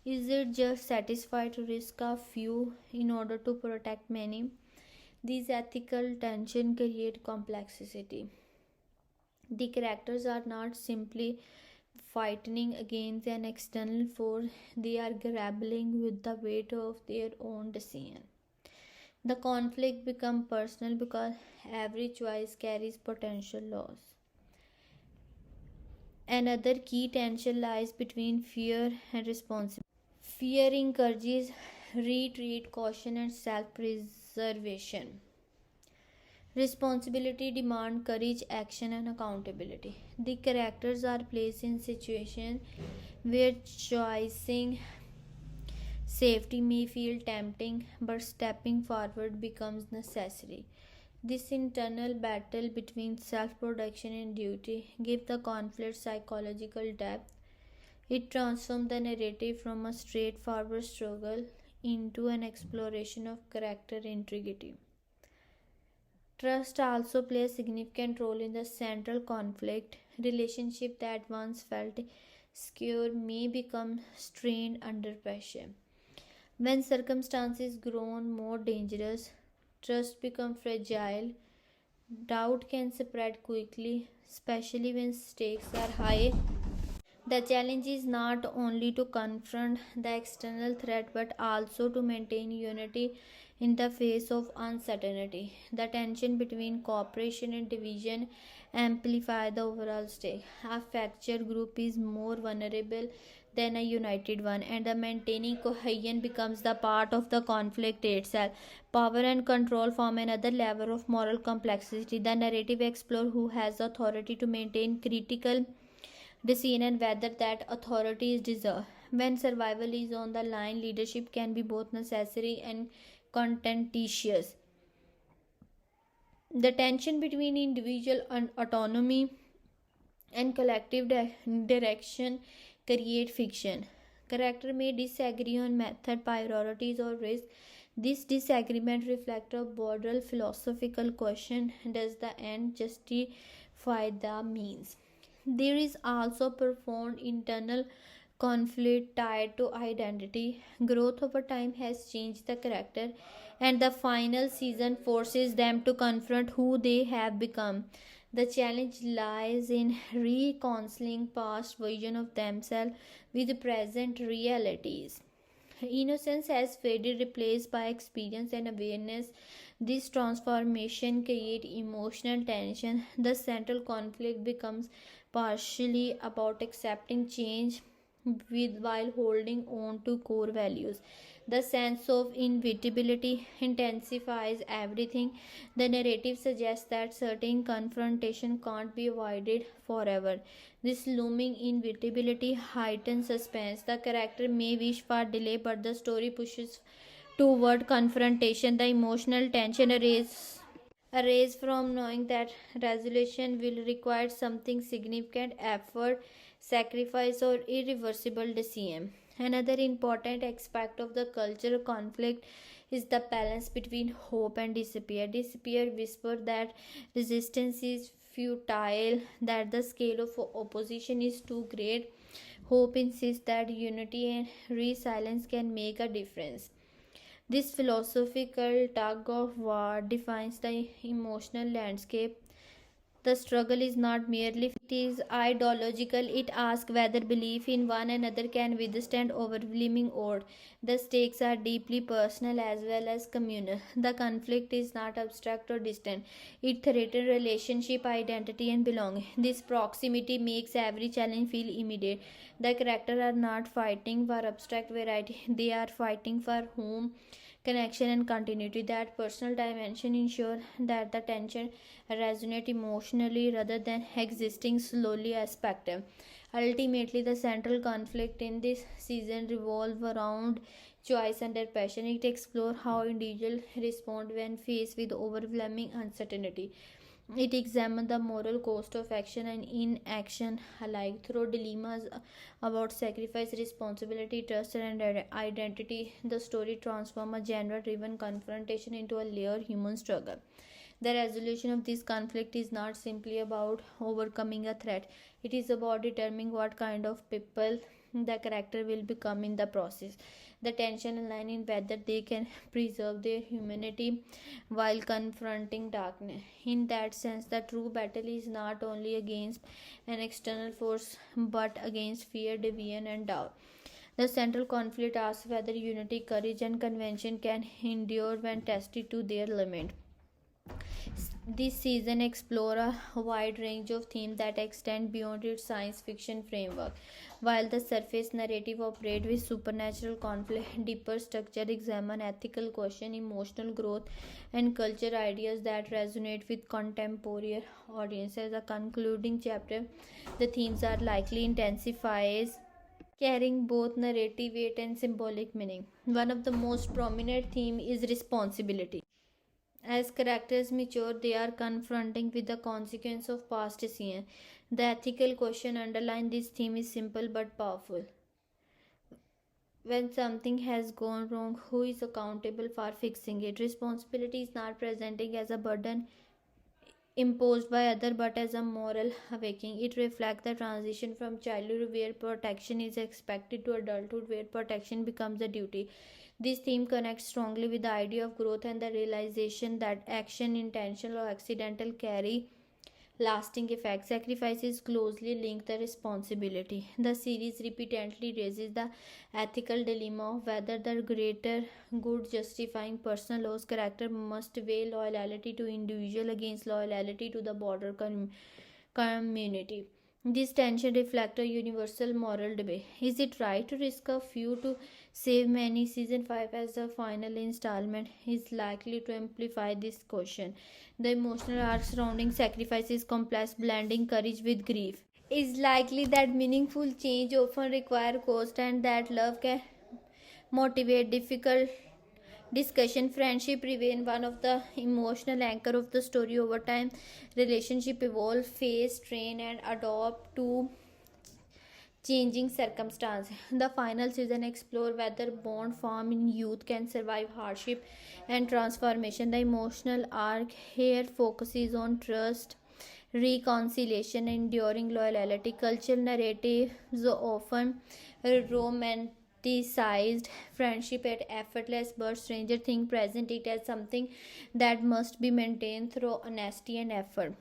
A: Is it just satisfied to risk a few in order to protect many? These ethical tensions create complexity. The characters are not simply fighting against an external force, they are grappling with the weight of their own decision. The conflict becomes personal because every choice carries potential loss. Another key tension lies between fear and responsibility. Fear encourages retreat, caution, and self preservation. Responsibility demands courage, action, and accountability. The characters are placed in situations where choosing safety may feel tempting, but stepping forward becomes necessary. This internal battle between self protection and duty gives the conflict psychological depth. It transforms the narrative from a straightforward struggle into an exploration of character integrity. Trust also plays a significant role in the central conflict. Relationships that once felt secure may become strained under pressure. When circumstances grow more dangerous, trust becomes fragile. Doubt can spread quickly, especially when stakes are high. The challenge is not only to confront the external threat but also to maintain unity in the face of uncertainty. The tension between cooperation and division amplify the overall stake. A fractured group is more vulnerable than a united one, and the maintaining cohesion becomes the part of the conflict itself. Power and control form another level of moral complexity. The narrative explores who has authority to maintain critical decision and whether that authority is deserved. When survival is on the line, leadership can be both necessary and contentious. The tension between individual autonomy and collective direction create fiction. Character may disagree on method, priorities, or risk. This disagreement reflects a broader philosophical question: does the end justify the means? There is also profound internal conflict tied to identity. Growth over time has changed the character, and the final season forces them to confront who they have become. The challenge lies in reconciling past versions of themselves with present realities. Innocence has faded, replaced by experience and awareness. This transformation creates emotional tension. The central conflict becomes partially about accepting change while holding on to core values. The sense of inevitability intensifies everything. The narrative suggests that certain confrontation can't be avoided forever. This looming inevitability heightens suspense. The character may wish for delay, but the story pushes toward confrontation. The emotional tension arise from knowing that resolution will require something significant effort, sacrifice, or irreversible decision. Another important aspect of the cultural conflict is the balance between hope and despair. Despair whispers that resistance is futile, that the scale of opposition is too great. Hope insists that unity and resilience can make a difference. This philosophical tug of war defines the emotional landscape. The struggle is not merely it is ideological, it asks whether belief in one another can withstand overwhelming odds. The stakes are deeply personal as well as communal. The conflict is not abstract or distant, it threatens relationship, identity, and belonging. This proximity makes every challenge feel immediate. The characters are not fighting for abstract variety, they are fighting for home. connection and continuity. That personal dimension ensure that the tension resonate emotionally rather than existing slowly as spectrum. Ultimately, the central conflict in this season revolve around choice under pressure. It explores how individuals respond when faced with overwhelming uncertainty. It examines the moral cost of action and inaction alike through dilemmas about sacrifice, responsibility, trust, and identity. The story transforms a genre driven confrontation into a layered human struggle. The resolution of this conflict is not simply about overcoming a threat, it is about determining what kind of people the character will become in the process. The tension lies in whether they can preserve their humanity while confronting darkness. In that sense, the true battle is not only against an external force but against fear, division, and doubt. The central conflict asks whether unity, courage, and convention can endure when tested to their limit. This season explores a wide range of themes that extend beyond its science fiction framework. While the surface narrative operates with supernatural conflict, deeper structure examines ethical questions, emotional growth, and culture ideas that resonate with contemporary audiences. A concluding chapter, the themes are likely intensifies, carrying both narrative weight and symbolic meaning. One of the most prominent themes is responsibility. As characters mature, they are confronting with the consequence of past decisions. The ethical question underlying this theme is simple but powerful. When something has gone wrong, who is accountable for fixing it? Responsibility is not presenting as a burden imposed by others but as a moral awakening. It reflects the transition from childhood where protection is expected to adulthood where protection becomes a duty. This theme connects strongly with the idea of growth and the realization that action, intentional or accidental, carry lasting effects. Sacrifices closely link the responsibility. The series repeatedly raises the ethical dilemma of whether the greater good justifying personal loss. Character must weigh loyalty to individual against loyalty to the broader community. This tension reflects a universal moral debate. Is it right to risk a few to save many? Season 5 as the final installment is likely to amplify this question. The emotional arc surrounding sacrifice is complex, blending courage with grief. It's likely that meaningful change often require cost and that love can motivate difficult discussion. Friendship remain one of the emotional anchor of the story. Over time, relationship evolve, face, train, and adopt to changing circumstances. The final season explore whether bond formed in youth can survive hardship and transformation. The emotional arc here focuses on trust, reconciliation, and enduring loyalty. Cultural narratives often romanticized friendship at effortless, but Stranger Things present it as something that must be maintained through honesty and effort.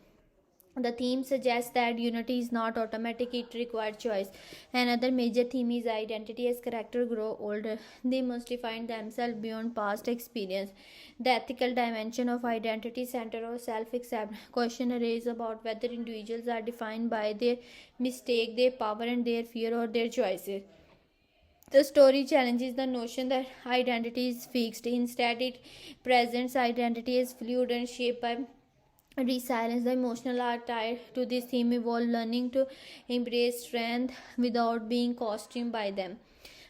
A: The theme suggests that unity is not automatic, it requires choice. Another major theme is identity. As characters grow older, they must define themselves beyond past experience. The ethical dimension of identity center or self-accept question arises about whether individuals are defined by their mistake, their power, and their fear, or their choices. The story challenges the notion that identity is fixed. Instead, it presents identity as fluid and shaped by resilience. The emotional arc tied to this theme involve learning to embrace strength without being costumed by them.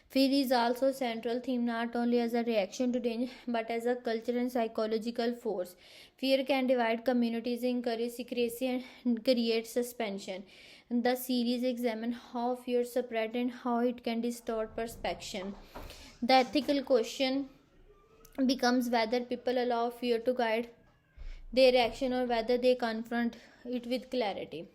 A: Fear is also a central theme, not only as a reaction to danger but as a cultural and psychological force. Fear can divide communities, encourage secrecy, and create suspension. The series examines how fear spreads and how it can distort perception. The ethical question becomes whether people allow fear to guide their action or whether they confront it with clarity.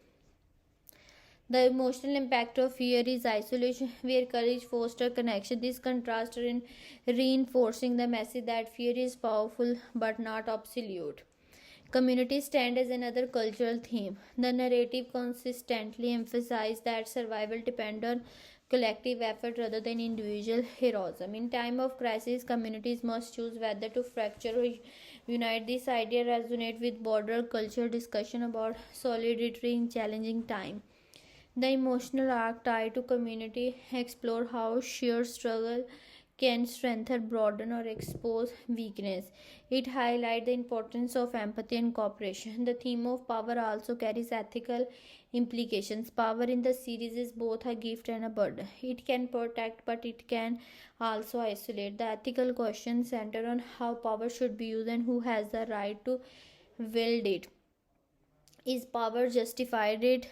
A: The emotional impact of fear is isolation, where courage fosters connection. This contrast in reinforcing the message that fear is powerful but not absolute. Community stand as another cultural theme. The narrative consistently emphasizes that survival depends on collective effort rather than individual heroism. In time of crisis, communities must choose whether to fracture or unite. This idea resonates with broader cultural discussion about solidarity in challenging time. The emotional arc tied to community explore how shared struggle can strengthen, broaden, or expose weakness. It highlights the importance of empathy and cooperation. The theme of power also carries ethical implications. Power in the series is both a gift and a burden. It can protect, but it can also isolate. The ethical questions center on how power should be used and who has the right to wield it. Is power justified?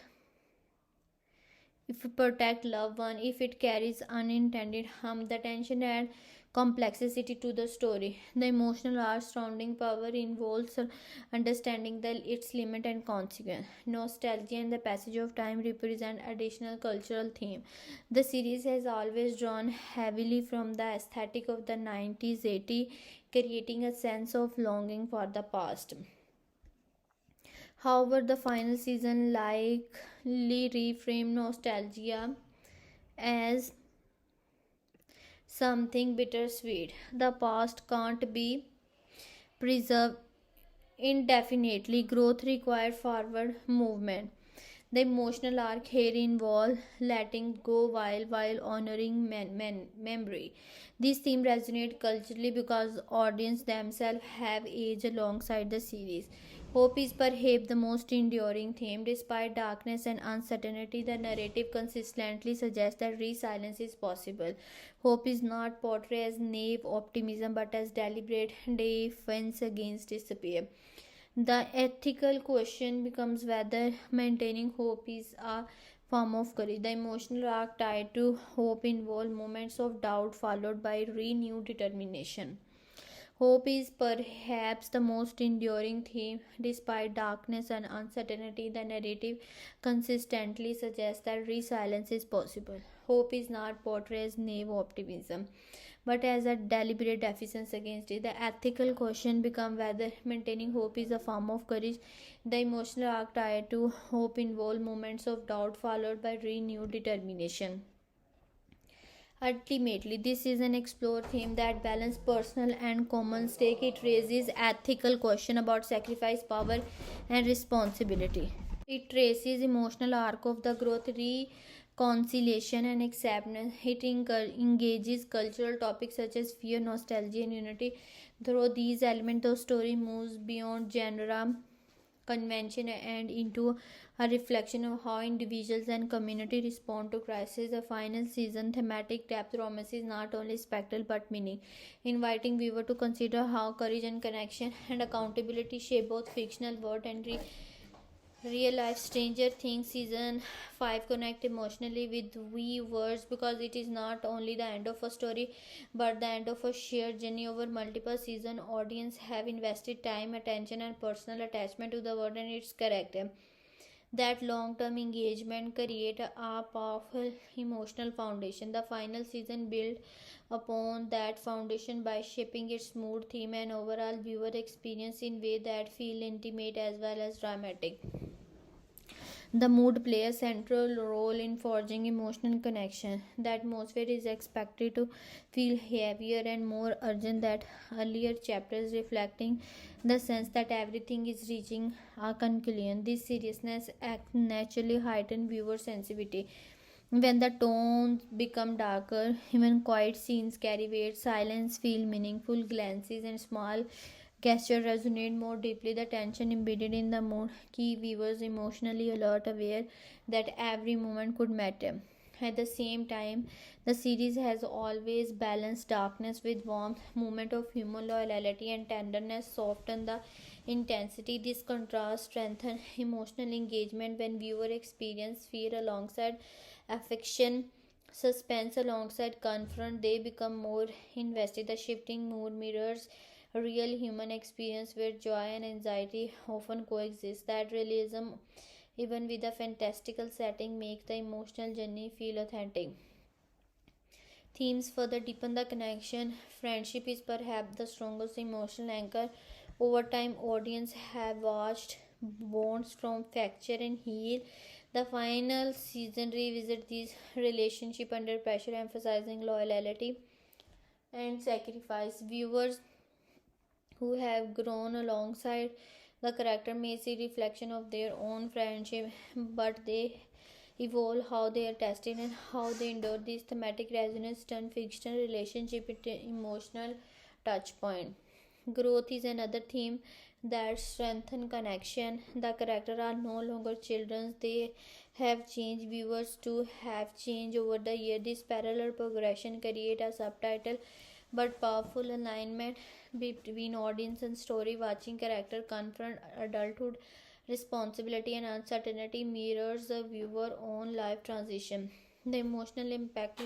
A: If it protect loved one, if it carries unintended harm, the tension and complexity to the story. The emotional arc surrounding power involves understanding its limit and consequence. Nostalgia and the passage of time represent additional cultural theme. The series has always drawn heavily from the aesthetic of the 90s 80s, creating a sense of longing for the past. However, the final season likely reframed nostalgia as something bittersweet. The past can't be preserved indefinitely. Growth requires forward movement. The emotional arc here involves letting go while honoring memory. This theme resonates culturally because audience themselves have aged alongside the series. Hope is perhaps the most enduring theme. Despite darkness and uncertainty, the narrative consistently suggests that resilience is possible. Hope is not portrayed as naive optimism but as deliberate defense against despair. The ethical question becomes whether maintaining hope is a form of courage. The emotional arc tied to hope involves moments of doubt followed by renewed determination. Hope is perhaps the most enduring theme. Despite darkness and uncertainty, the narrative consistently suggests that resilience is possible. Hope is not portrayed as naive optimism but as a deliberate defense against it. The ethical question becomes whether maintaining hope is a form of courage. The emotional arc tied to hope involves moments of doubt followed by renewed determination. Ultimately, this is an explored theme that balances personal and common stake. It raises ethical questions about sacrifice, power, and responsibility. It traces emotional arc of the growth, reconciliation, and acceptance. It engages cultural topics such as fear, nostalgia, and unity. Through these elements, the story moves beyond genre convention and into a reflection of how individuals and community respond to crisis. The final season thematic depth promises not only spectacle but meaning, inviting viewer to consider how courage and connection and accountability shape both fictional world and real life. Stranger Things season 5 connect emotionally with viewers because it is not only the end of a story but the end of a shared journey over multiple seasons. Audience have invested time, attention, and personal attachment to the world and its character. That long-term engagement create a powerful emotional foundation. The final season built upon that foundation by shaping its mood, theme, and overall viewer experience in way that feel intimate as well as dramatic. The mood plays a central role in forging emotional connection. The atmosphere is expected to feel heavier and more urgent than earlier chapters, reflecting the sense that everything is reaching a conclusion. This seriousness naturally heightens viewer sensitivity. When the tones become darker, even quiet scenes carry weight, silence feel meaningful, glances and small gesture resonate more deeply. The tension embedded in the mood keep viewers emotionally alert, aware that every moment could matter. At the same time, the series has always balanced darkness with warmth, moment of humor, loyalty, and tenderness soften the intensity. This contrast strengthens emotional engagement when viewer experience fear alongside affection, suspense alongside confront. They become more invested. The shifting mood mirrors a real human experience where joy and anxiety often coexist. That realism, even with a fantastical setting, makes the emotional journey feel authentic. Themes further deepen the connection. Friendship is perhaps the strongest emotional anchor. Over time, audience have watched bonds from fracture and heal. The final season revisit these relationships under pressure, emphasizing loyalty and sacrifice. Viewers who have grown alongside the character may see reflection of their own friendship, but they evolve, how they are tested, and how they endure. These thematic resonance turn fictional relationship into emotional touch point. Growth is another theme that strengthens connection. The characters are no longer children, they have changed. Viewers too have changed over the year. This parallel progression create a subtitle but powerful alignment between audience and story. Watching character confront adulthood, responsibility, and uncertainty mirrors the viewer own life transition. The emotional impact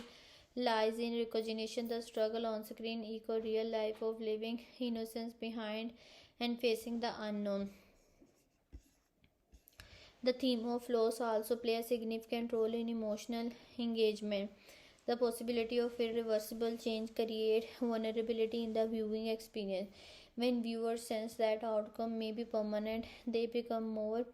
A: lies in recognition. The struggle on screen echo real life of leaving innocence behind and facing the unknown. The theme of loss also plays a significant role in emotional engagement. The possibility of irreversible change creates vulnerability in the viewing experience. When viewers sense that outcome may be permanent, they become more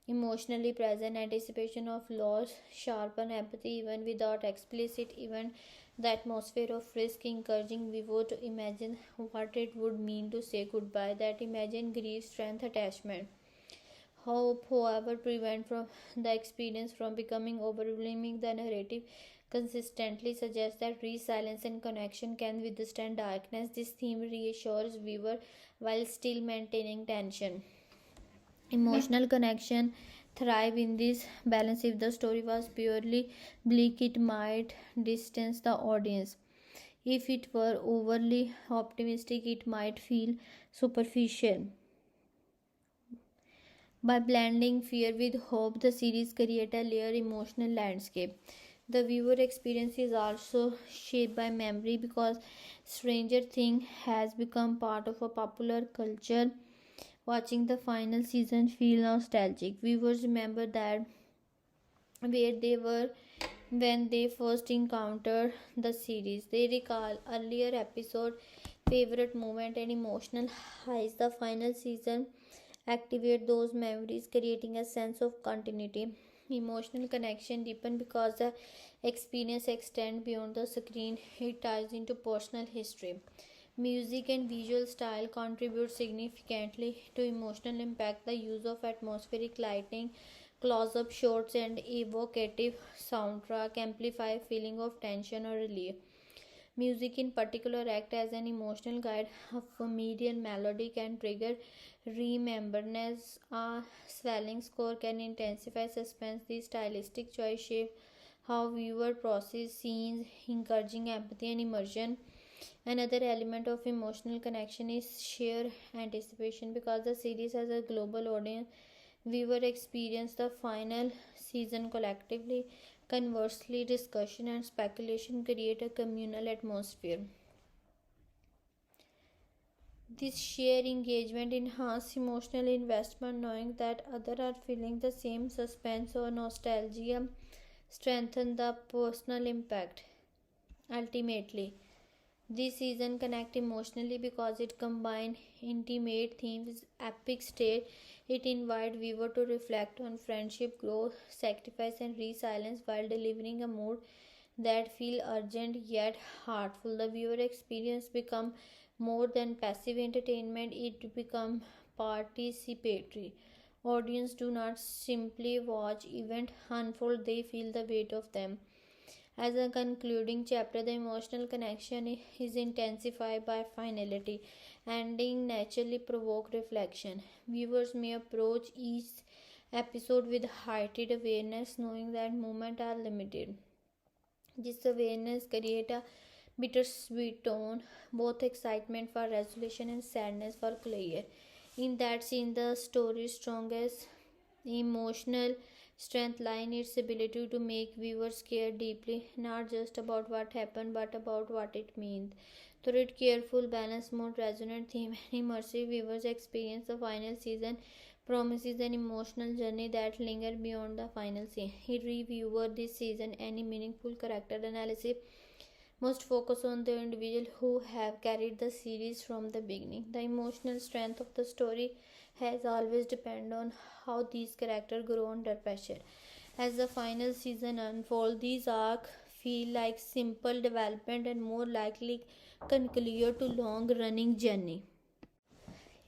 A: emotionally present. Anticipation of loss sharpen empathy even without explicit event. The atmosphere of risk encouraging viewer to imagine what it would mean to say goodbye. That imagine grief strength attachment. Hope, however, prevent from the experience from becoming overwhelming. The narrative consistently suggests that resilience and connection can withstand darkness. This theme reassures viewer while still maintaining tension. Emotional connection thrive in this balance. If the story was purely bleak, it might distance the audience. If it were overly optimistic, it might feel superficial. By blending fear with hope, the series creates a layered emotional landscape. The viewer experience is also shaped by memory because Stranger Things has become part of a popular culture. Watching the final season feel nostalgic. Viewers remember that where they were when they first encountered the series. They recall earlier episode, favorite moment, and emotional highs. The final season activate those memories, creating a sense of continuity. Emotional connection deepen because the experience extends beyond the screen. It ties into personal history. Music and visual style contribute significantly to emotional impact. The use of atmospheric lighting, close-up shots, and evocative soundtrack amplify feeling of tension or relief. Music in particular acts as an emotional guide. A familiar melody can trigger remembrance. A swelling score can intensify suspense. These stylistic choice shape how viewer process scenes, encouraging empathy and immersion. Another element of emotional connection is sheer anticipation. Because the series has a global audience, viewers experience the final season collectively. Conversely, discussion and speculation create a communal atmosphere. This shared engagement enhances emotional investment. Knowing that others are feeling the same suspense or nostalgia strengthens the personal impact. Ultimately, this season connects emotionally because it combines intimate themes with epic stage. It invites viewers to reflect on friendship, growth, sacrifice, and resilience while delivering a mood that feels urgent yet heartful. The viewer experience becomes more than passive entertainment; it becomes participatory. Audience do not simply watch events unfold; they feel the weight of them. As a concluding chapter, the emotional connection is intensified by finality. Ending naturally provoke reflection. Viewers may approach each episode with heightened awareness, knowing that moments are limited. This awareness creates a bittersweet tone, both excitement for resolution and sadness for closure. In that scene, the story's strongest emotional strength lies in its ability to make viewers care deeply, not just about what happened, but about what it means. Through its careful, balanced, more resonant theme and immersive viewers experience, the final season promises an emotional journey that lingers beyond the final scene. If reviewer this season any meaningful character analysis must focus on the individual who have carried the series from the beginning. The emotional strength of the story has always depended on how these characters grow under pressure. As the final season unfolds, these arcs feel like simple development and more likely conclude to long running journey.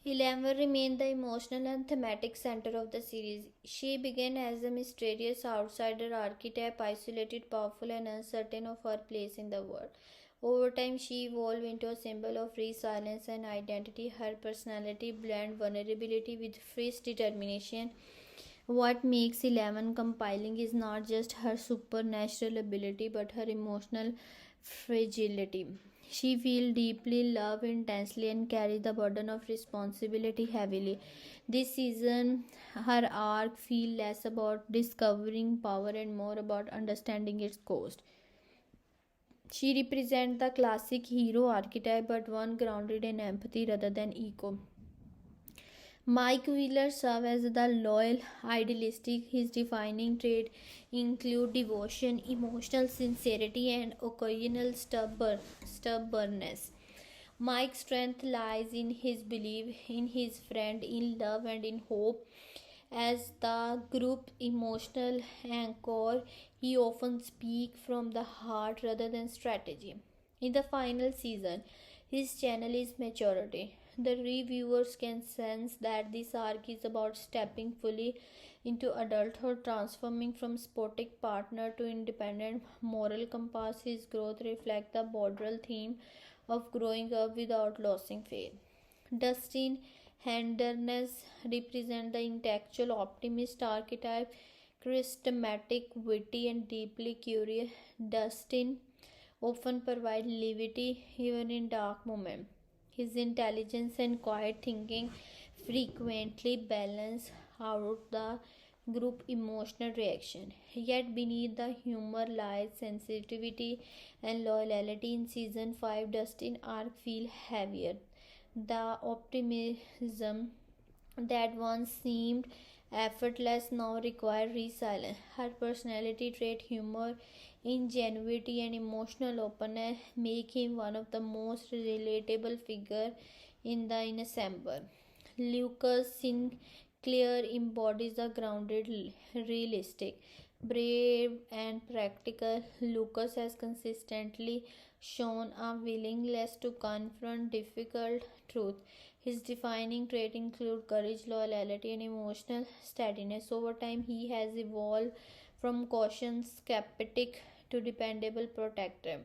A: Eleven remained the emotional and thematic center of the series. She began as a mysterious outsider archetype, isolated, powerful, and uncertain of her place in the world. Over time, she evolved into a symbol of resilience and identity. Her personality blended vulnerability with fierce determination. What makes Eleven compelling is not just her supernatural ability but her emotional fragility. She feels deeply, loves intensely, and carries the burden of responsibility heavily. This season, her arc feels less about discovering power and more about understanding its cost. She represents the classic hero archetype, but one grounded in empathy rather than ego. Mike Wheeler serves as the loyal idealistic. His defining traits include devotion, emotional sincerity, and occasional stubbornness. Mike's strength lies in his belief in his friend, in love, and in hope. As the group's emotional anchor, he often speaks from the heart rather than strategy. In the final season, his channel is maturity. The reviewers can sense that this arc is about stepping fully into adulthood, transforming from sportic partner to independent moral compass. His growth reflects the broader theme of growing up without losing faith. Dustin Henderness represents the intellectual optimist archetype, charismatic, witty, and deeply curious. Dustin often provides levity even in dark moments. His intelligence and quiet thinking frequently balance out the group emotional reaction. Yet beneath the humor lies sensitivity and loyalty. In season 5, Dustin arc feel heavier. The optimism that once seemed effortless now requires resilience. Her personality trait, humor, ingenuity, and emotional openness make him one of the most relatable figures in the ensemble. Lucas Sinclair embodies a grounded, realistic, brave, and practical. Lucas has consistently shown a willingness to confront difficult truth. His defining traits include courage, loyalty, and emotional steadiness. Over time, he has evolved from cautious skeptic to dependable protector.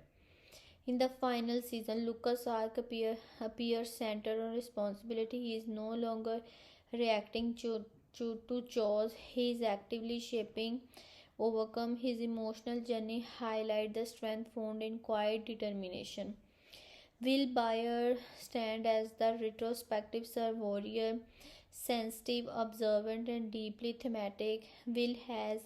A: In the final season, Lucas' arc appears centered on responsibility. He is no longer reacting to chores. He is actively shaping overcome. His emotional journey highlight the strength found in quiet determination. Will Bayer stand as the retrospective surveyor, sensitive, observant, and deeply thematic. Will has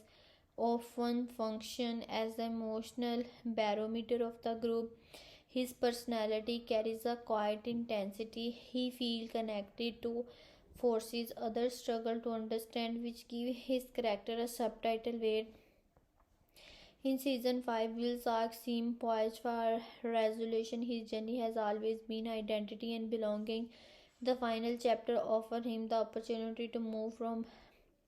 A: often functioned as the emotional barometer of the group. His personality carries a quiet intensity. He feels connected to forces others struggle to understand, which give his character a subtitle weight. In season 5, Will's arc seems poised for resolution. His journey has always been identity and belonging. The final chapter offers him the opportunity to move from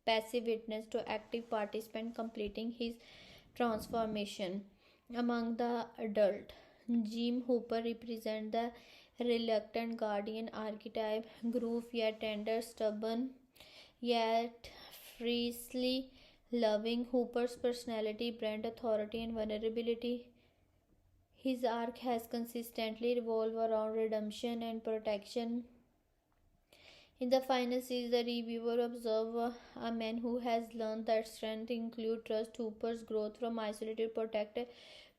A: passive witness to active participant, completing his transformation. Among the adult, Jim Hooper represents the reluctant guardian archetype, gruff yet tender, stubborn yet fiercely loving. Hooper's personality, brand authority, and vulnerability. His arc has consistently revolved around redemption and protection. In the final series, the reviewer observes a man who has learned that strength includes trust. Hooper's growth from isolated protector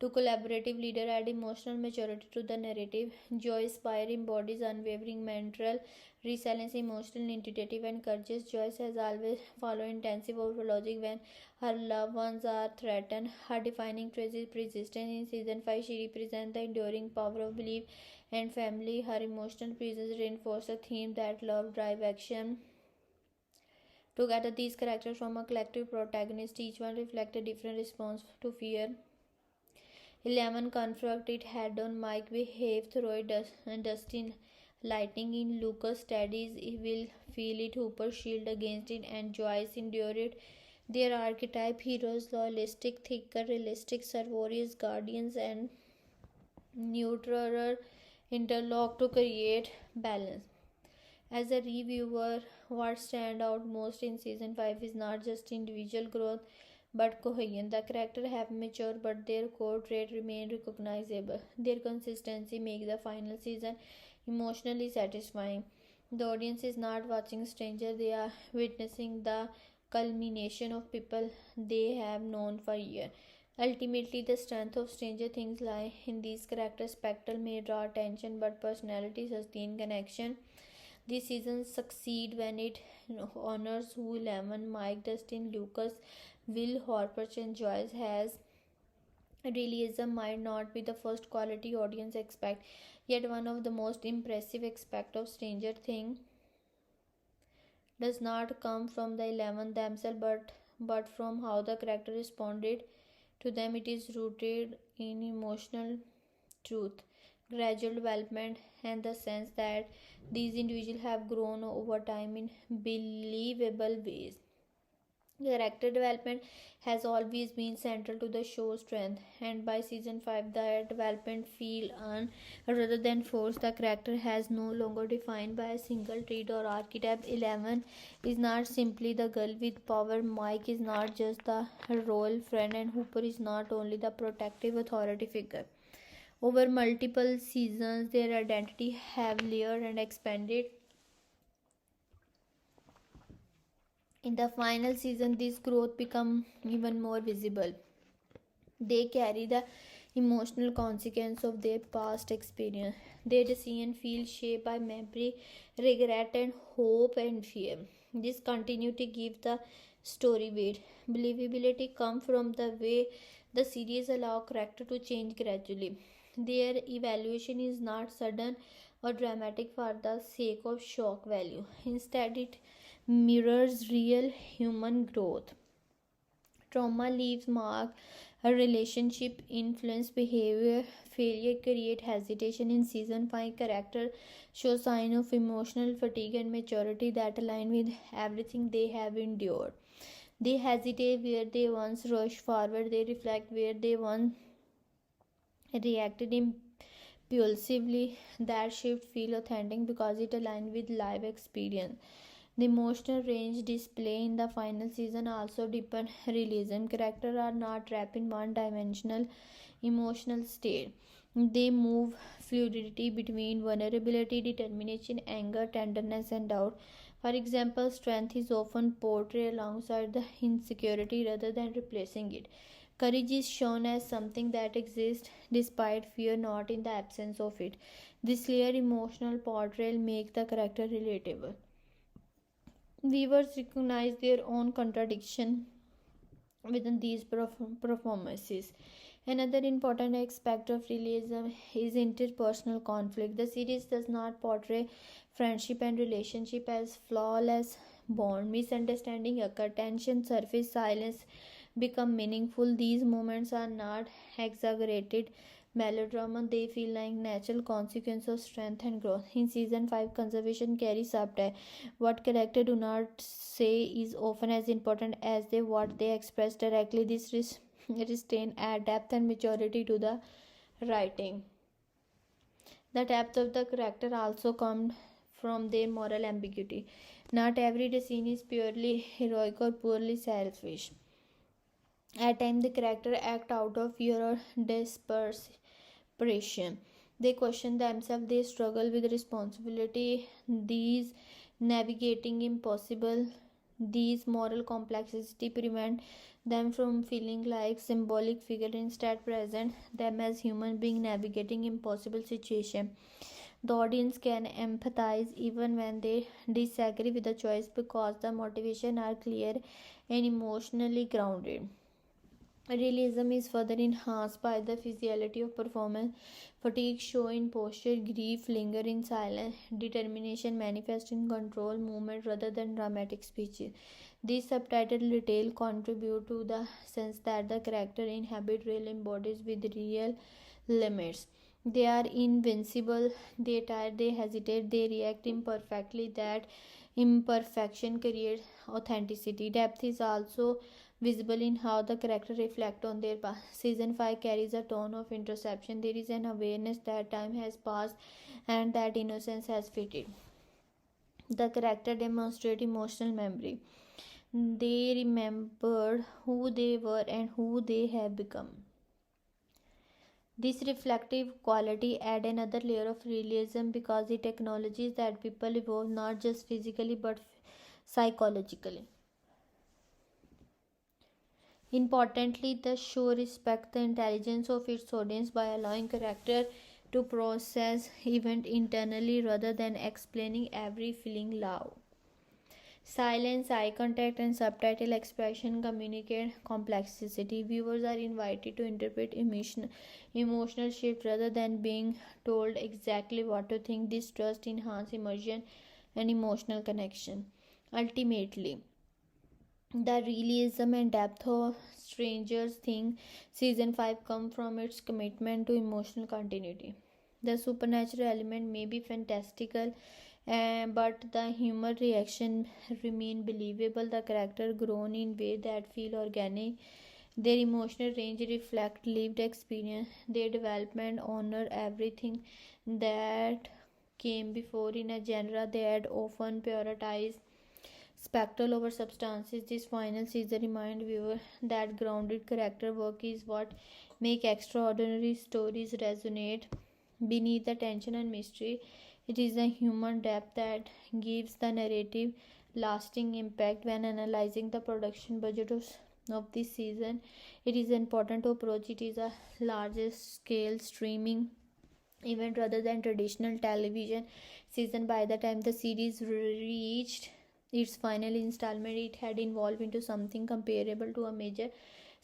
A: to collaborative leader add emotional maturity to the narrative. Joyce Spire embodies unwavering mental resilience, emotional intuitive, and courageous. Joyce has always followed intensive over logic when her loved ones are threatened. Her defining trait is persistence. In season 5, she represents the enduring power of belief and family. Her emotional presence reinforces a theme that love drive action. Together, these characters form a collective protagonist. Each one reflects a different response to fear. 11 confront it head on. Mike behave through Dustin lightning in. Lucas studies he will feel it. Hooper shield against it, and Joyce endure it. Their archetype heroes, loyalistic, thinker, realistic, servorious guardians, and neutral interlock to create balance. As a reviewer, what stand out most in season 5 is not just individual growth but cohesion. The characters have matured, but their core trait remain recognizable. Their consistency makes the final season emotionally satisfying. The audience is not watching strangers, they are witnessing the culmination of people they have known for years. Ultimately, the strength of Stranger Things lie in these characters. Spectre may draw attention, but personality sustain connection. This season succeed when it honors who Lemon, Mike, Dustin, Lucas, Will, Horpach, and Joyce has. Realism might not be the first quality audience expect, yet one of the most impressive aspects of Stranger Things does not come from the 11 themselves but from how the character responded to them. It is rooted in emotional truth, gradual development, and the sense that these individuals have grown over time in believable ways. Character development has always been central to the show's strength, and by season 5, the development feel earned rather than forced. The character has no longer defined by a single trait or archetype. 11 is not simply the girl with power, Mike is not just the role friend, and Hooper is not only the protective authority figure. Over multiple seasons, their identity have layered and expanded. In the final season, this growth become even more visible. They carry the emotional consequence of their past experience. Their decisions feel shaped by memory, regret, and hope and fear. This continuity gives the story weight. Believability comes from the way the series allow character to change gradually. Their evaluation is not sudden or dramatic for the sake of shock value. Instead, it mirrors real human growth. Trauma leaves mark, a relationship influence behavior, failure create hesitation. In season 5, character show sign of emotional fatigue and maturity that align with everything they have endured. They hesitate where they once rushed forward, they reflect where they once reacted impulsively. That shift feel authentic because it aligns with life experience. The emotional range display in the final season also deepen realism. Characters are not trapped in one dimensional emotional state. They move fluidity between vulnerability, determination, anger, tenderness, and doubt. For example, strength is often portrayed alongside the insecurity rather than replacing it. Courage is shown as something that exists despite fear, not in the absence of it. This layered emotional portrayal makes the character relatable. Viewers recognize their own contradiction within these performances. Another important aspect of realism is interpersonal conflict. The series does not portray friendship and relationship as flawless bond. Misunderstanding occur, tension surface, silence become meaningful. These moments are not exaggerated melodrama, they feel like natural consequence of strength and growth. In season 5, conservation carries subtle. What characters do not say is often as important as they what they express directly. This restraint add depth and maturity to the writing. The depth of the character also comes from their moral ambiguity. Not every decision is purely heroic or purely selfish. At times, the character act out of fear or desperation. They question themselves, they struggle with responsibility, these navigating impossible. These moral complexity prevent them from feeling like symbolic figure, instead present them as human being navigating impossible situation. The audience can empathize even when they disagree with the choice because the motivation are clear and emotionally grounded. Realism is further enhanced by the physicality of performance. Fatigue show in posture, grief linger in silence, determination manifest in control movement rather than dramatic speeches. These subtitled detail contribute to the sense that the character inhabit real embodies with real limits. They are invincible, they tire, they hesitate, they react imperfectly. That imperfection creates authenticity. Depth is also visible in how the character reflect on their past. Season 5 carries a tone of introspection. There is an awareness that time has passed and that innocence has faded. The character demonstrate emotional memory. They remembered who they were and who they have become. This reflective quality add another layer of realism because it acknowledges that people evolve not just physically but psychologically. Importantly, the show respects the intelligence of its audience by allowing character to process event internally rather than explaining every feeling loud. Silence, eye contact, and subtitle expression communicate complexity. Viewers are invited to interpret emotional shift rather than being told exactly what to think. This trust enhances immersion and emotional connection. Ultimately, the realism and depth of Stranger Things season 5 come from its commitment to emotional continuity. The supernatural element may be fantastical, but the human reaction remain believable. The character grown in ways that feel organic. Their emotional range reflect lived experience. Their development honor everything that came before in a genre that often prioritized spectacle over substances. This final season reminds viewers that grounded character work is what make extraordinary stories resonate. Beneath the tension and mystery, it is the human depth that gives the narrative lasting impact. When analyzing the production budget of this season, it is important to approach it as a largest scale streaming event rather than traditional television season. By the time the series reached its final installment, it had evolved into something comparable to a major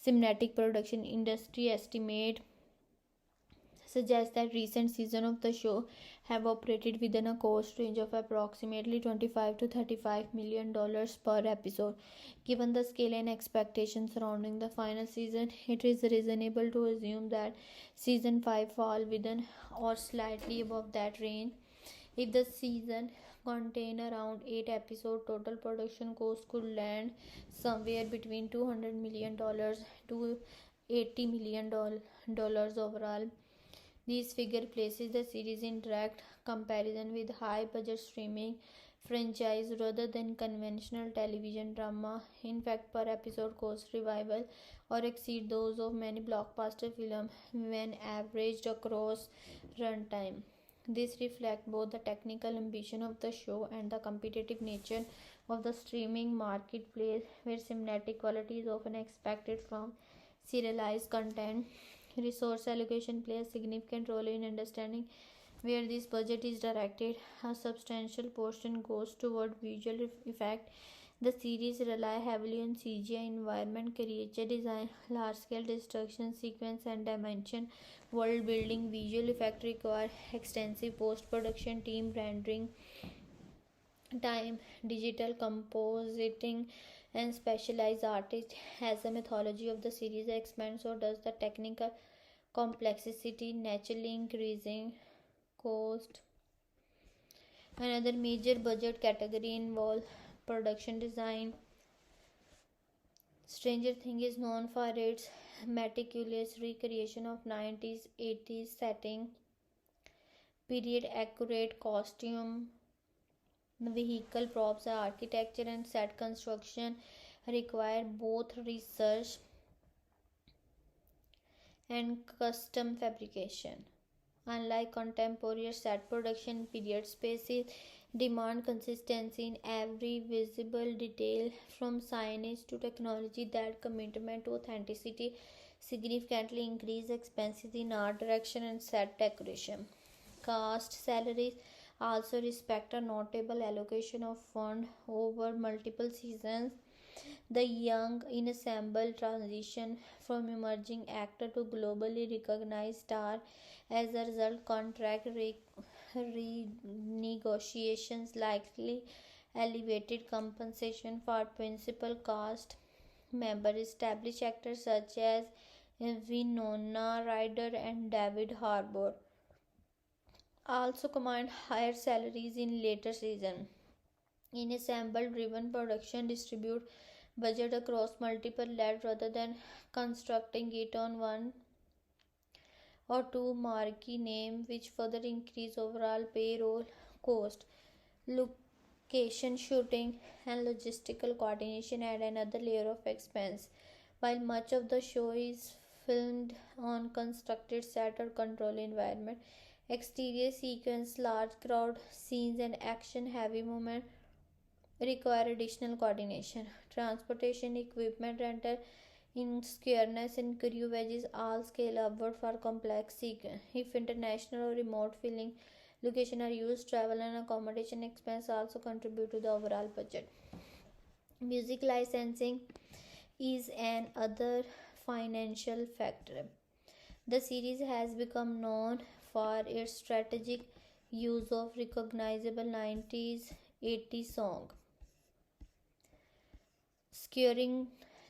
A: cinematic production. Industry estimate suggests that recent seasons of the show have operated within a cost range of approximately $25 to $35 million per episode. Given the scale and expectations surrounding the final season, it is reasonable to assume that season 5 fall within or slightly above that range. If the season contain around 8 episodes, total production cost could land somewhere between $200 million to $80 million overall. This figure places the series in direct comparison with high budget streaming franchise rather than conventional television drama. In fact, per episode cost revival or exceed those of many blockbuster films when averaged across runtime. This reflects both the technical ambition of the show and the competitive nature of the streaming marketplace, where cinematic quality is often expected from serialized content. Resource allocation plays a significant role in understanding where this budget is directed. A substantial portion goes toward visual effect. The series rely heavily on CGI environment creature design, large-scale destruction sequence, and dimension world building. Visual effects require extensive post-production team, rendering time, digital compositing, and specialized artists. As the mythology of the series expands, so does the technical complexity, naturally increasing cost. Another major budget category involves production design. Stranger Things is known for its meticulous recreation of 90s 80s setting, period accurate costume, vehicle props, architecture, and set construction require both research and custom fabrication. Unlike contemporary set production, period spaces demand consistency in every visible detail, from signage to technology. That commitment to authenticity significantly increase expenses in art direction and set decoration. Cast salaries also respect a notable allocation of fund over multiple seasons. The young ensemble transition from emerging actor to globally recognized star. As a result, contract renegotiations likely elevated compensation for principal cast members. Established actors such as Winona Ryder and David Harbour also command higher salaries in later seasons. Ensemble driven production distribute budget across multiple led rather than constructing it on one or two marquee name, which further increase overall payroll cost. Looking location, shooting, and logistical coordination add another layer of expense. While much of the show is filmed on constructed set or controlled environment, exterior sequence, large crowd scenes, and action heavy movement require additional coordination. Transportation, equipment rental, in-squareness, and crew wages all scale upward for complex sequence. If international or remote filming location are used, travel and accommodation expense also contribute to the overall budget. Music licensing is an other financial factor. The series has become known for its strategic use of recognizable 90s 80s song, skewering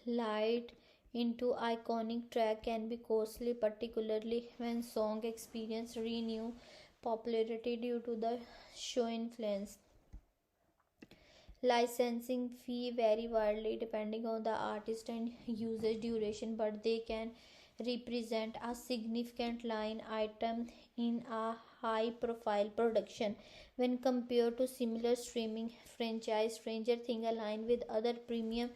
A: light into iconic track can be costly, particularly when song experience renew popularity due to the show influence. Licensing fee vary widely depending on the artist and usage duration, but they can represent a significant line item in a high profile production. When compared to similar streaming franchise, Stranger Things align with other premium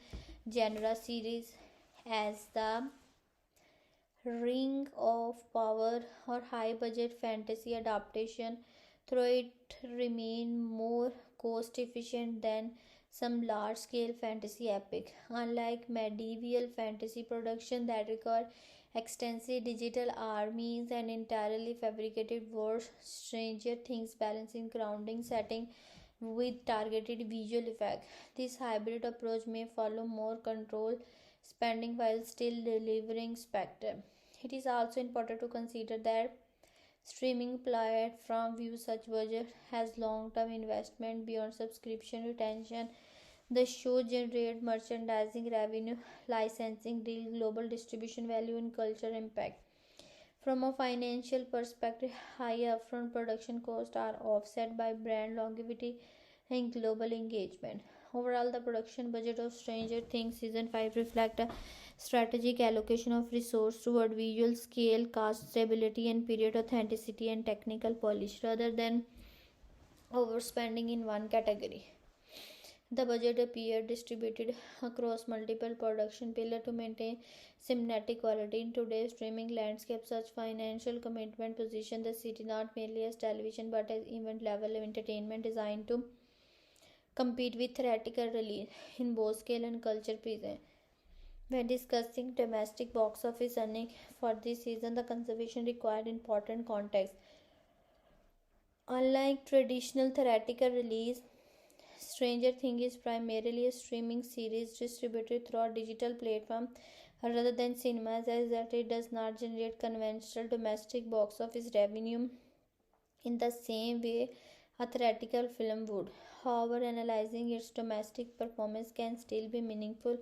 A: genre series as the Ring of Power or high budget fantasy adaptation, though it remain more cost efficient than some large scale fantasy epic. Unlike medieval fantasy production that require extensive digital armies and entirely fabricated worlds, Stranger Things balancing grounding setting with targeted visual effect. This hybrid approach may follow more controlled spending while still delivering spectacle. It is also important to consider that streaming platform view such budget as long-term investment beyond subscription retention. The show generates merchandising revenue, licensing deal, global distribution value, and cultural impact. From a financial perspective, high upfront production costs are offset by brand longevity and global engagement. Overall, the production budget of Stranger Things season 5 reflect a strategic allocation of resource toward visual scale, cast stability, and period authenticity and technical polish rather than overspending in one category. The budget appeared distributed across multiple production pillars to maintain cinematic quality. In today's streaming landscape, such financial commitment position the city not merely as television but as event level entertainment designed to compete with theatrical release in both scale and culture present. When discussing domestic box office earnings for this season, the conservation required important context. Unlike traditional theatrical release, Stranger Things is primarily a streaming series distributed through a digital platform rather than cinemas, as that it does not generate conventional domestic box office revenue in the same way a theatrical film would. However, analyzing its domestic performance can still be meaningful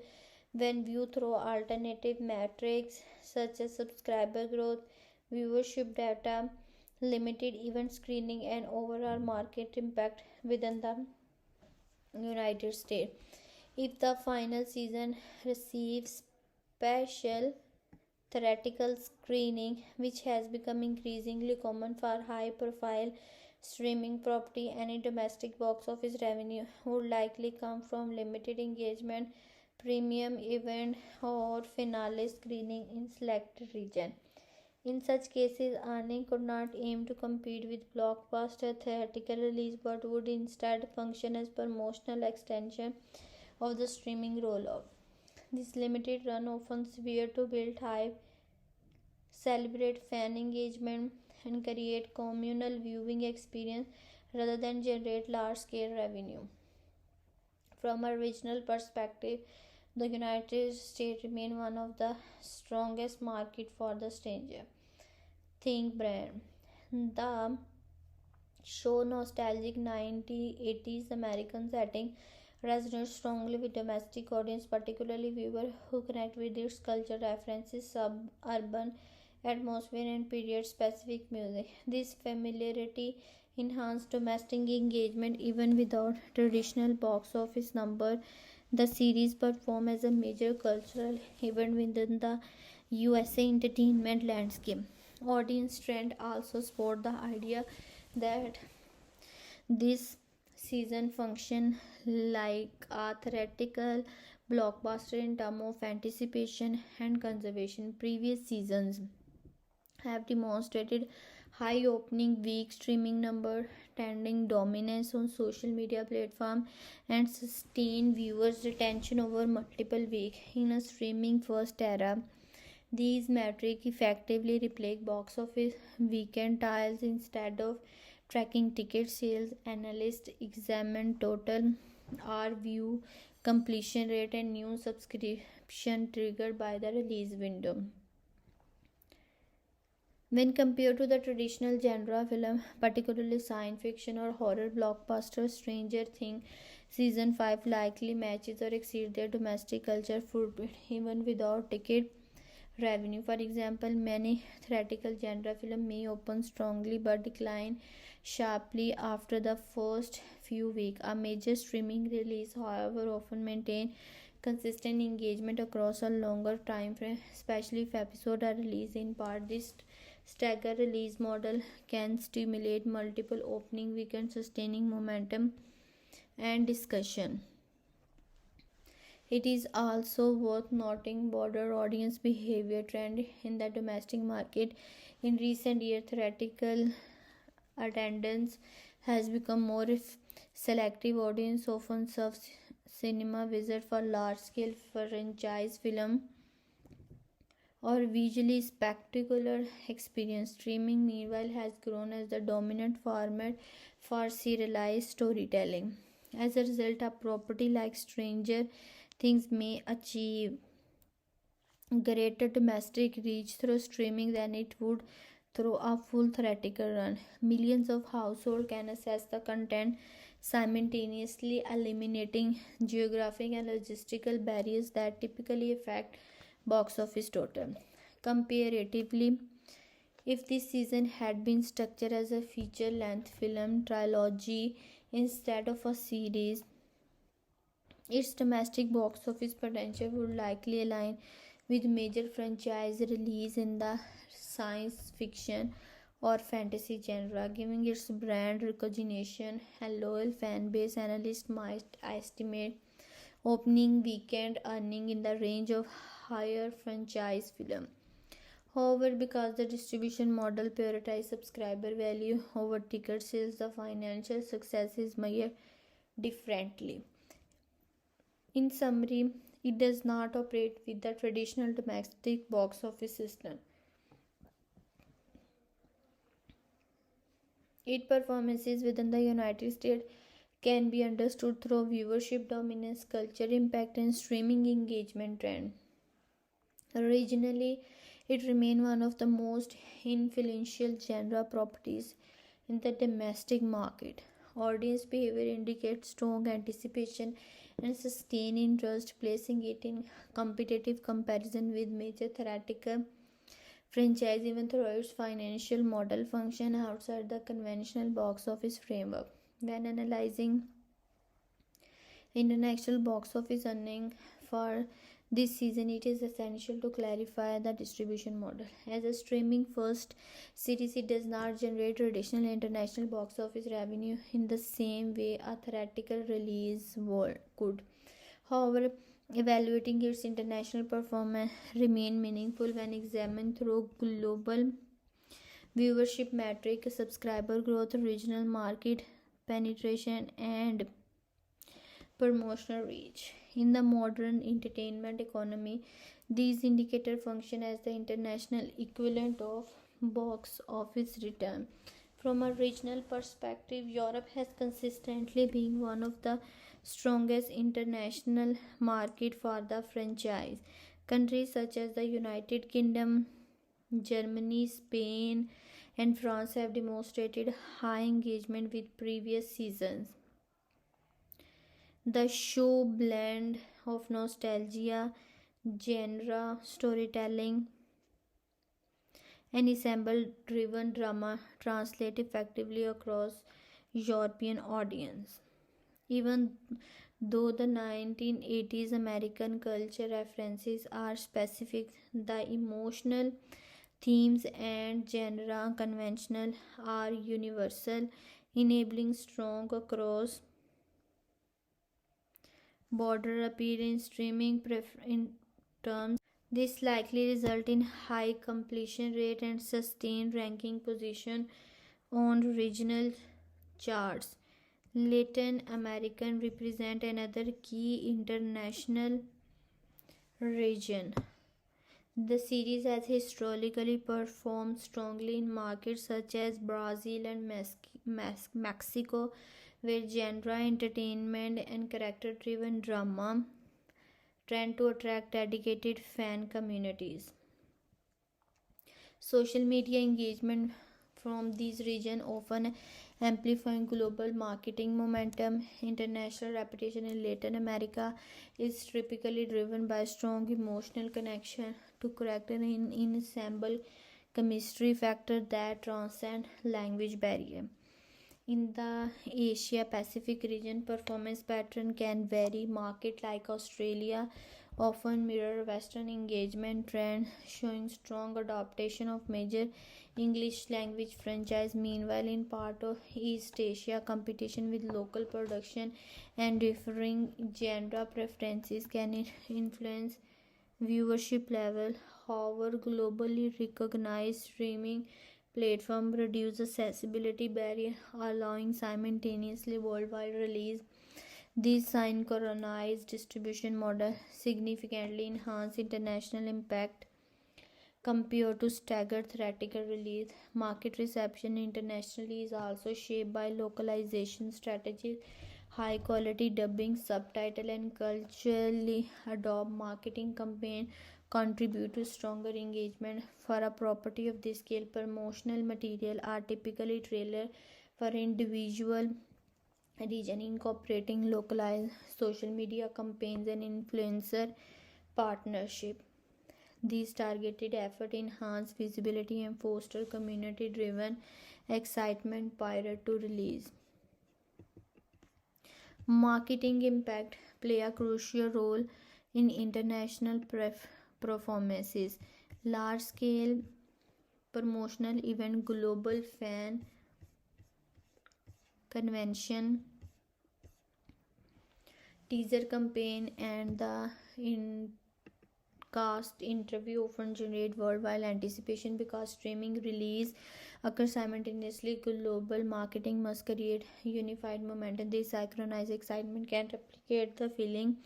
A: when viewed through alternative metrics such as subscriber growth, viewership data, limited event screening, and overall market impact within the United States. If the final season receives special theatrical screening, which has become increasingly common for high profile streaming property, any domestic box office revenue would likely come from limited engagement, premium event, or finale screening in selected region. In such cases, earning could not aim to compete with blockbuster theatrical release but would instead function as promotional extension of the streaming rollout. This limited run often serves to build hype, celebrate fan engagement, and create communal viewing experience rather than generate large scale revenue. From a regional perspective, the United States remains one of the strongest market for the Stranger Things brand. The show nostalgic 1980s American setting resonates strongly with domestic audience, particularly viewers who connect with its culture references, suburban atmosphere, and period specific music. This familiarity enhanced domestic engagement even without traditional box office number. The series performed as a major cultural event within the USA entertainment landscape. Audience trend also support the idea that this season function like a theoretical blockbuster in terms of anticipation and conservation. Previous seasons have demonstrated high opening week streaming number, tending dominance on social media platform, and sustained viewers' retention over multiple weeks. In a streaming first era, these metrics effectively reflect box office weekend titles instead of tracking ticket sales. Analysts examine total R view, completion rate, and new subscription triggered by the release window. When compared to the traditional genre film, particularly science fiction or horror blockbuster, Stranger Things season 5 likely matches or exceeds their domestic culture footprint even without ticket revenue. For example, many theatrical genre films may open strongly but decline sharply after the first few weeks. A major streaming release, however, often maintain consistent engagement across a longer time frame, especially if episodes are released in part. This stagger release model can stimulate multiple opening weekends, sustaining momentum and discussion. It is also worth noting broader audience behavior trend in the domestic market. In recent years, theatrical attendance has become more selective. Audience often serves cinema visit for large-scale franchise film or visually spectacular experience. Streaming, meanwhile, has grown as the dominant format for serialized storytelling. As a result, a property like Stranger Things may achieve greater domestic reach through streaming than it would through a full theatrical run. Millions of households can access the content simultaneously, eliminating geographic and logistical barriers that typically affect box office total. Comparatively, if this season had been structured as a feature length film trilogy instead of a series, its domestic box office potential would likely align with major franchise release in the science fiction or fantasy genre, giving its brand recognition and loyal fan base. Analysts might estimate opening weekend earning in the range of higher franchise film. However, because the distribution model prioritizes subscriber value over ticket sales, the financial success is measured differently. In summary, it does not operate with the traditional domestic box office system. Its performances within the United States can be understood through viewership dominance, culture impact, and streaming engagement trend. Originally, it remained one of the most influential genre properties in the domestic market. Audience behavior indicates strong anticipation and sustained interest, placing it in competitive comparison with major theatrical franchise even though its financial model function outside the conventional box office framework. When analyzing international box office earning for this season, it is essential to clarify the distribution model. As a streaming first series, it does not generate traditional international box office revenue in the same way a theatrical release could. However, evaluating its international performance remain meaningful when examined through global viewership metric, subscriber growth, regional market penetration, and promotional reach. In the modern entertainment economy, these indicators function as the international equivalent of box office return. From a regional perspective, Europe has consistently been one of the strongest international market for the franchise. Countries such as the United Kingdom, Germany, Spain, and France have demonstrated high engagement with previous seasons. The show blend of nostalgia, genre storytelling, and ensemble driven drama translate effectively across European audience. Even though the 1980s American culture references are specific, the emotional themes and genre conventional are universal, enabling strong across broader appeal in streaming in terms. This likely result in high completion rate and sustained ranking position on regional charts. Latin American represent another key international region. The series has historically performed strongly in markets such as Brazil and Mexico, where genre entertainment and character driven drama trend to attract dedicated fan communities. Social media engagement from these regions often amplifying global marketing momentum. International reputation in Latin America is typically driven by strong emotional connection to character in ensemble chemistry factor that transcend language barrier. In the Asia Pacific region, performance pattern can vary. Market like Australia often mirror Western engagement trend, showing strong adaptation of major English language franchise. Meanwhile, in part of East Asia, competition with local production and differing genre preferences can influence viewership level. However, globally recognized streaming platform reduce accessibility barrier, allowing simultaneously worldwide release. This synchronized distribution model significantly enhance international impact compared to staggered theatrical release. Market reception internationally is also shaped by localization strategies, high quality dubbing, subtitle, and culturally adopt marketing campaign contribute to stronger engagement. For a property of this scale, promotional material are typically trailer for individual region, incorporating localized social media campaigns and influencer partnership. These targeted efforts enhance visibility and foster community driven excitement prior to release. Marketing impact play a crucial role in international performances. Large scale promotional event, global fan convention, teaser campaign, and the in cast interview often generate worldwide anticipation. Because streaming release occurs simultaneously, global marketing must create unified momentum. This synchronized excitement can replicate the feeling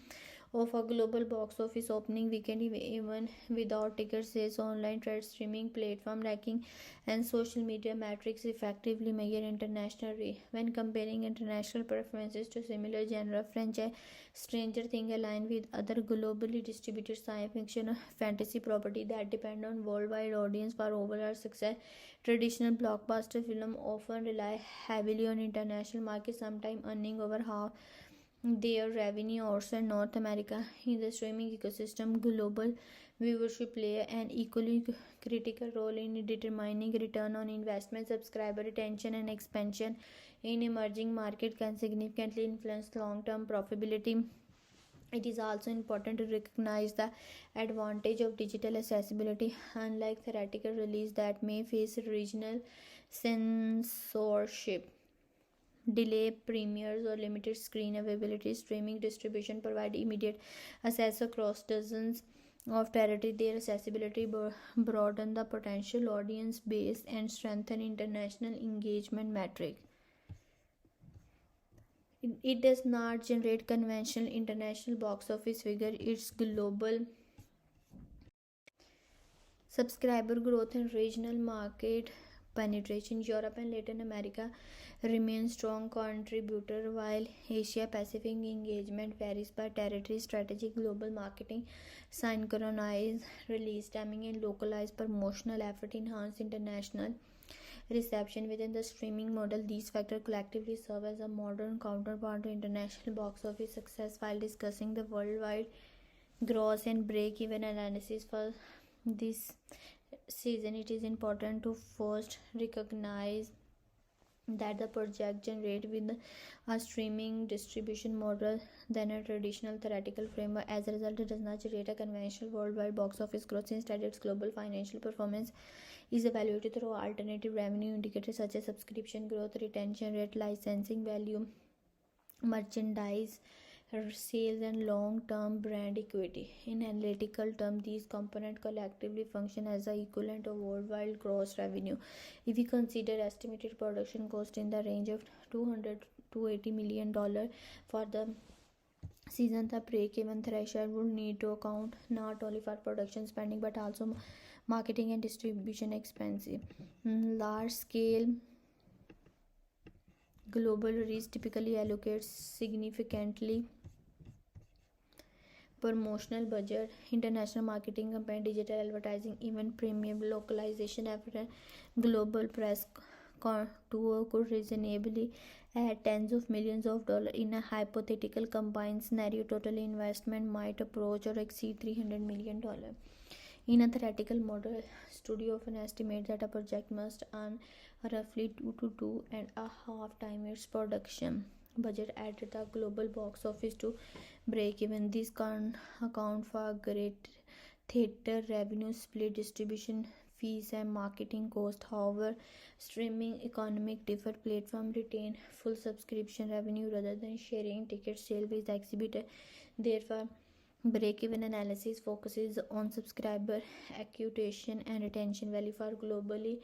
A: of a global box office opening weekend even without ticket sales. Online trade streaming platform ranking and social media metrics effectively measure international reach. When comparing international preferences to similar genre franchise, Stranger Things align with other globally distributed science fiction or fantasy property that depend on worldwide audience for overall success. Traditional blockbuster film often rely heavily on international markets, sometimes earning over half their revenue outside North America. In the streaming ecosystem, global viewership play an equally critical role in determining return on investment. Subscriber retention and expansion in emerging market can significantly influence long-term profitability. It is also important to recognize the advantage of digital accessibility. Unlike theatrical release that may face regional censorship, delay premieres, or limited screen availability, streaming distribution provide immediate access across dozens of territory. Their accessibility broaden the potential audience base and strengthen international engagement metric. It does not generate conventional international box office figure. Its global subscriber growth and regional market penetration. Europe and Latin America remain strong contributor, while Asia Pacific engagement varies by territory. Strategic global marketing, synchronized release timing, and localized promotional effort enhance international reception within the streaming model. These factors collectively serve as a modern counterpart to international box office success. While discussing the worldwide gross and break-even analysis for this season, it is important to first recognize that the project generated with a streaming distribution model than a traditional theoretical framework. As a result, it does not generate a conventional worldwide box office growth. Instead, its global financial performance is evaluated through alternative revenue indicators such as subscription growth, retention rate, licensing value, merchandise sales, and long-term brand equity. In analytical terms, these components collectively function as the equivalent of worldwide gross revenue. If we consider estimated production cost in the range of 200 to $80 million for the season, the break-even threshold would need to account not only for production spending but also marketing and distribution expenses. Large-scale global reach typically allocates significantly promotional budget, international marketing campaign, digital advertising, even premium localization effort, and global press tour could reasonably add tens of millions of dollars. In a hypothetical combined scenario, total investment might approach or exceed $300 million. In a theoretical model, study often estimates that a project must earn roughly 2 to 2.5 times its production budget at the global box office to break even. This can account for great theater revenue, split distribution fees, and marketing cost. However, streaming economic differ. Platform retain full subscription revenue rather than sharing ticket sale with the exhibitor. Therefore, break-even analysis focuses on subscriber acquisition and retention value for globally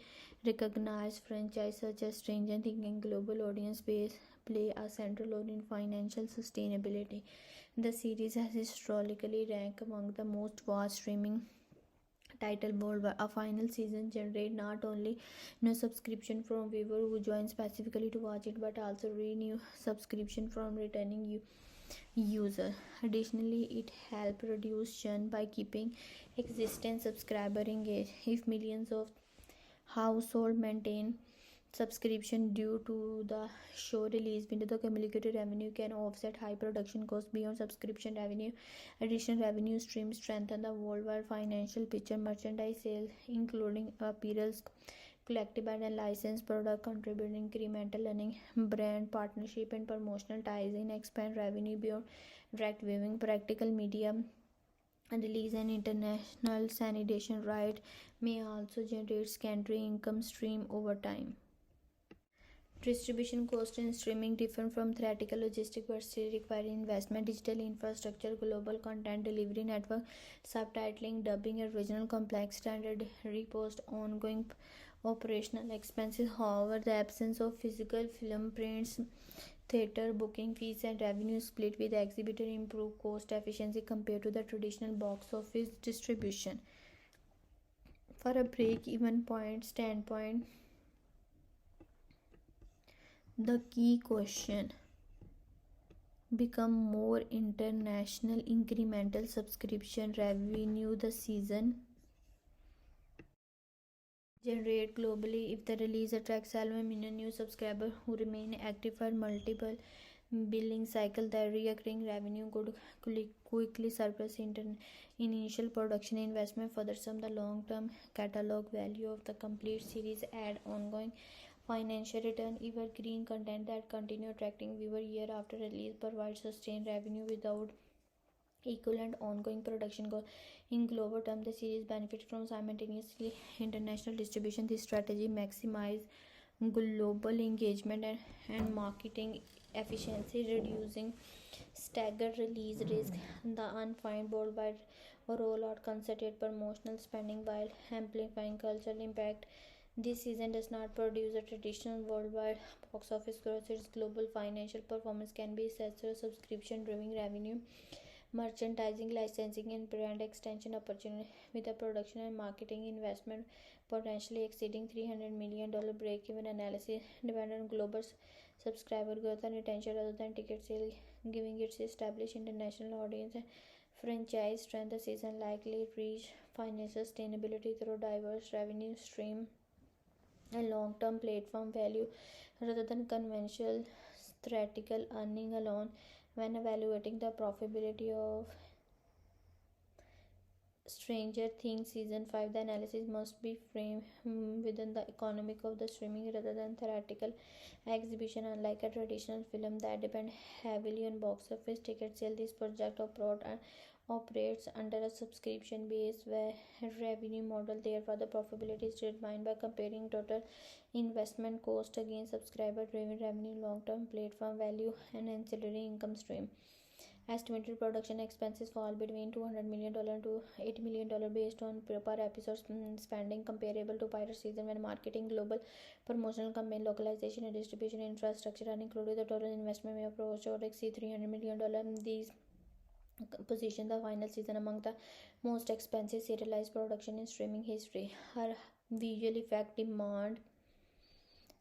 A: recognized franchise such as Stranger Things, and global audience base play a central role in financial sustainability. The series has historically ranked among the most watched streaming title worldwide. A final season generate not only new subscription from viewers who join specifically to watch it, but also renew subscription from returning user. Additionally, it helps reduce churn by keeping existing subscriber engaged. If millions of household maintain subscription due to the show release window, the cumulative revenue can offset high production costs. Beyond subscription revenue, additional revenue streams strengthen the worldwide financial picture. Merchandise sales, including apparel, collectible and licensed product, contribute incremental earning. Brand partnership and promotional ties in expand revenue beyond direct viewing. Practical media release and international syndication right may also generate secondary income stream over time. Distribution cost in streaming differ from theoretical logistics but still require investment. Digital infrastructure, global content delivery network, subtitling, dubbing, and regional complex standard repost ongoing operational expenses. However, the absence of physical film prints, theater booking fees, and revenue split with the exhibitor improve cost efficiency compared to the traditional box office distribution. For a break-even point standpoint, the key question become more international incremental subscription revenue the season generate globally. If the release attracts 7 million new subscribers who remain active for multiple billing cycle, the recurring revenue could quickly surpass initial production investment. Furthermore, the long-term catalog value of the complete series add ongoing financial return. Evergreen content that continue attracting viewers year after release provides sustained revenue without equivalent ongoing production cost. In global terms, the series benefits from simultaneously international distribution. This strategy maximizes global engagement and marketing efficiency, reducing staggered release risk. The unfined worldwide rollout concentrated promotional spending while amplifying cultural impact. This season does not produce a traditional worldwide box office growth. Its global financial performance can be assessed through subscription-driven revenue, merchandising, licensing, and brand extension opportunity, with a production and marketing investment potentially exceeding $300 million. Break-even analysis depend on global subscriber growth and retention rather than ticket sale, giving its established international audience and franchise strength. The season likely reach financial sustainability through diverse revenue stream and long-term platform value rather than conventional theoretical earning alone. When evaluating the profitability of Stranger Things season 5, the analysis must be framed within the economic of the streaming rather than theoretical exhibition. Unlike a traditional film that depends heavily on box office ticket sale, this project operates under a subscription based revenue model. Therefore, the profitability is determined by comparing total investment cost against subscriber driven revenue, long term platform value, and ancillary income stream. Estimated production expenses fall between $200 million to $80 million based on per episode spending comparable to prior season when marketing, global promotional campaign, localization and distribution infrastructure are included. The total investment may approach or exceed $300 million. These position the final season among the most expensive serialized production in streaming history. Her visual effect demand,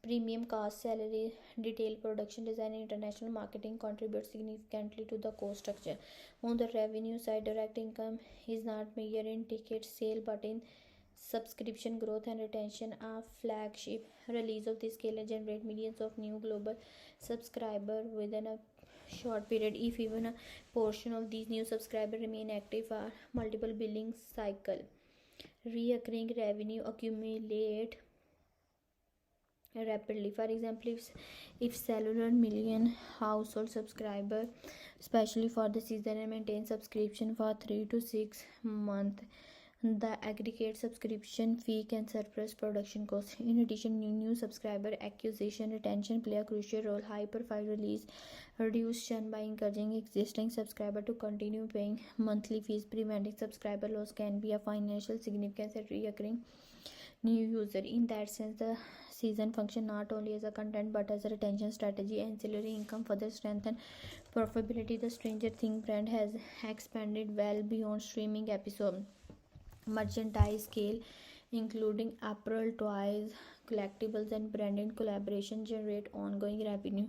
A: premium cast, salary, detailed production design, and international marketing contribute significantly to the cost structure. On the revenue side, direct income is not measured in ticket sale but in subscription growth and retention. A flagship release of this scale generate millions of new global subscribers within a short period. If even a portion of these new subscribers remain active for multiple billing cycle, recurring revenue accumulate rapidly. For example, if cellular million household subscriber, especially for the season, and maintain subscription for 3 to 6 months, the aggregate subscription fee can surpass production costs. In addition, new subscriber acquisition retention play a crucial role. High profile release reduce churn by encouraging existing subscriber to continue paying monthly fees. Preventing subscriber loss can be a financial significance at recurring new user. In that sense, the season function not only as a content but as a retention strategy. Ancillary income further strengthen profitability. The Stranger Things brand has expanded well beyond streaming episode merchandise scale, including apparel, toys, collectibles, and branded collaboration generate ongoing revenue.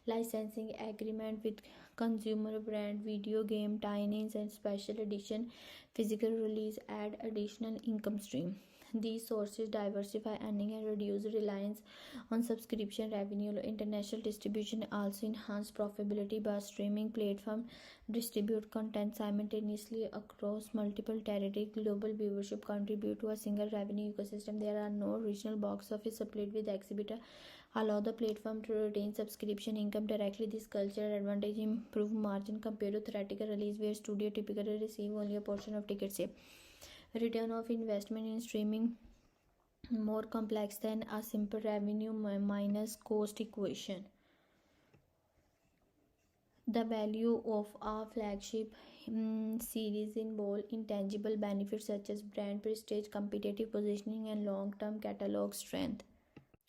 A: Licensing agreement with consumer brand, video game tie-ins, and special edition physical release add additional income stream. These sources diversify earning and reduce reliance on subscription revenue. International distribution also enhance profitability by streaming platform distribute content simultaneously across multiple territories. Global viewership contribute to a single revenue ecosystem. There are no regional box office split with exhibitor allow the platform to retain subscription income directly. This cultural advantage improve margin compared to theatrical release where studio typically receive only a portion of ticket sale. Return of investment in streaming more complex than a simple revenue minus cost equation. The value of a flagship series involve intangible benefits such as brand prestige, competitive positioning, and long-term catalog strength.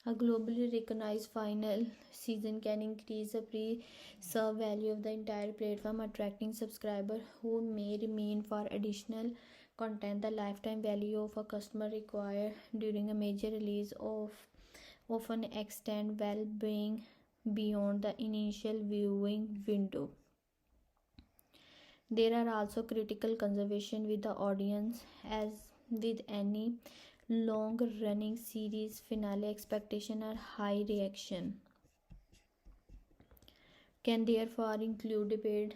A: A globally recognized final season can increase the pre-serve value of the entire platform, attracting subscribers who may remain for additional content. The lifetime value of a customer required during a major release often extend well being beyond the initial viewing window. There are also critical conservation with the audience. As with any long running series finale, expectation are high. Reaction can therefore include debate.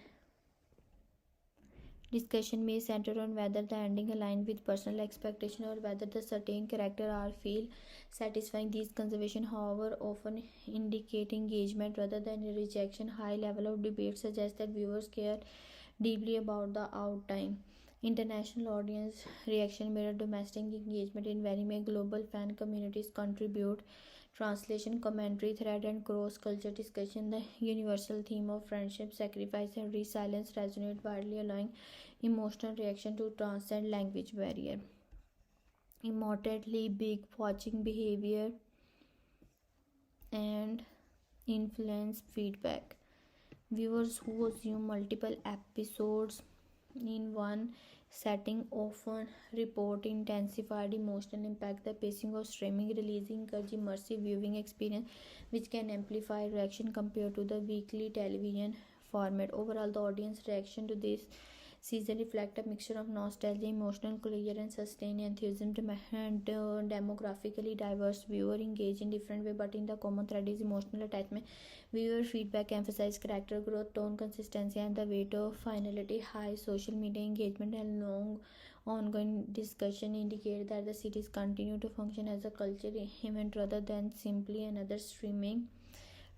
A: Discussion may center on whether the ending aligns with personal expectation or whether the certain character are feel satisfying. These conservation, however, often indicate engagement rather than rejection. High level of debate suggests that viewers care deeply about the outcome. International audience reaction mirror domestic engagement in very many global fan communities contribute. Translation, commentary thread, and cross-culture discussion. The universal theme of friendship, sacrifice, and resilience resonate widely, allowing emotional reaction to transcend language barrier. Immediately big watching behavior and influence feedback. Viewers who consume multiple episodes in one setting often report intensified emotional impact. The pacing of streaming release encourages immersive viewing experience, which can amplify reaction compared to the weekly television format. Overall, the audience reaction to this season reflect a mixture of nostalgia, emotional closure, and sustained enthusiasm. Demographically diverse viewer engage in different way, but in the common thread is emotional attachment. Viewer feedback emphasize character growth, tone consistency, and the weight of finality. High social media engagement and long ongoing discussion indicate that the series continue to function as a cultural event rather than simply another streaming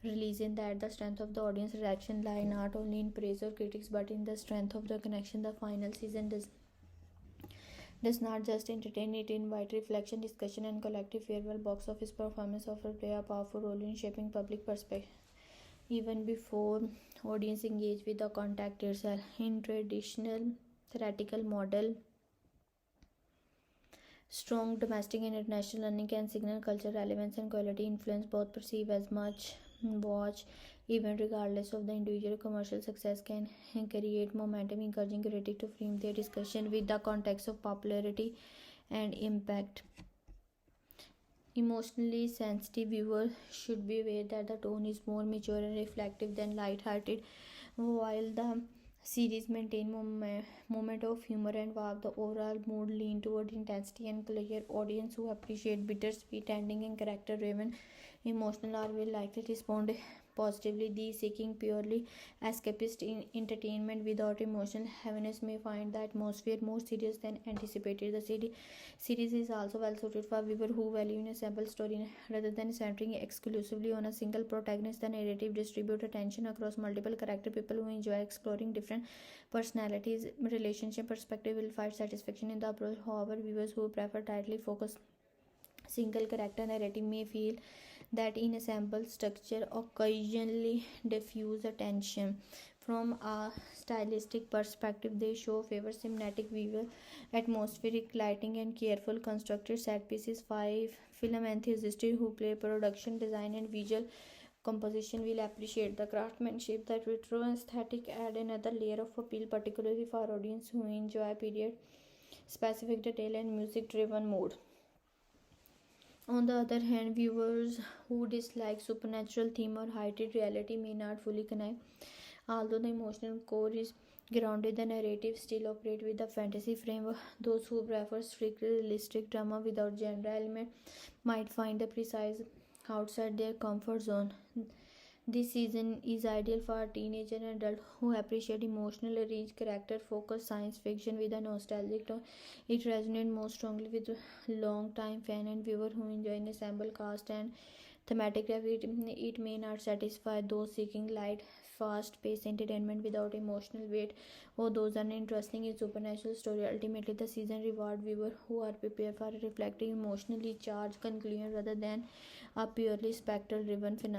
A: release. In that the strength of the audience reaction lie not only in praise or critics but in the strength of the connection. The final season does not just entertain, it invite reflection, discussion, and collective farewell. Box office performance often play a powerful role in shaping public even before audience engage with the content itself. In traditional theoretical model, strong domestic and international learning can signal cultural relevance and quality influence, both perceive as much watch even regardless of the individual. Commercial success can create momentum, encouraging critics to frame their discussion with the context of popularity and impact. Emotionally sensitive viewers should be aware that the tone is more mature and reflective than light-hearted, while the series maintain moment of humor and warmth. The overall mood lean toward intensity and clear. Audience who appreciate bittersweet ending and character-driven emotional are will likely respond positively. These seeking purely escapist entertainment without emotional heaviness may find the atmosphere more serious than anticipated. The series is also well suited for viewers who value an ensemble story rather than centering exclusively on a single protagonist. The narrative distributes attention across multiple characters. People who enjoy exploring different personalities, relationship perspective will find satisfaction in the approach. However, viewers who prefer tightly focused single character narrative may feel that in ensemble structure occasionally diffuse attention. From a stylistic perspective, they show favor cinematic visual, atmospheric lighting, and careful constructed set pieces. Five film enthusiasts who play production design and visual composition will appreciate the craftsmanship. That retro aesthetic add another layer of appeal, particularly for audience who enjoy period specific detail and music driven mode. On the other hand, viewers who dislike supernatural theme or heightened reality may not fully connect. Although the emotional core is grounded, the narrative still operates with the fantasy framework. Those who prefer strictly realistic drama without genre element might find the precise outside their comfort zone. This season is ideal for teenager and adult who appreciate emotionally rich character-focused science fiction with a nostalgic tone. It resonates most strongly with long-time fan and viewer who enjoy an ensemble cast and thematic depth. It may not satisfy those seeking light, fast-paced entertainment without emotional weight, or those uninteresting in supernatural story. Ultimately, the season reward viewers who are prepared for a reflective, emotionally charged conclusion rather than a purely spectacle-driven finale.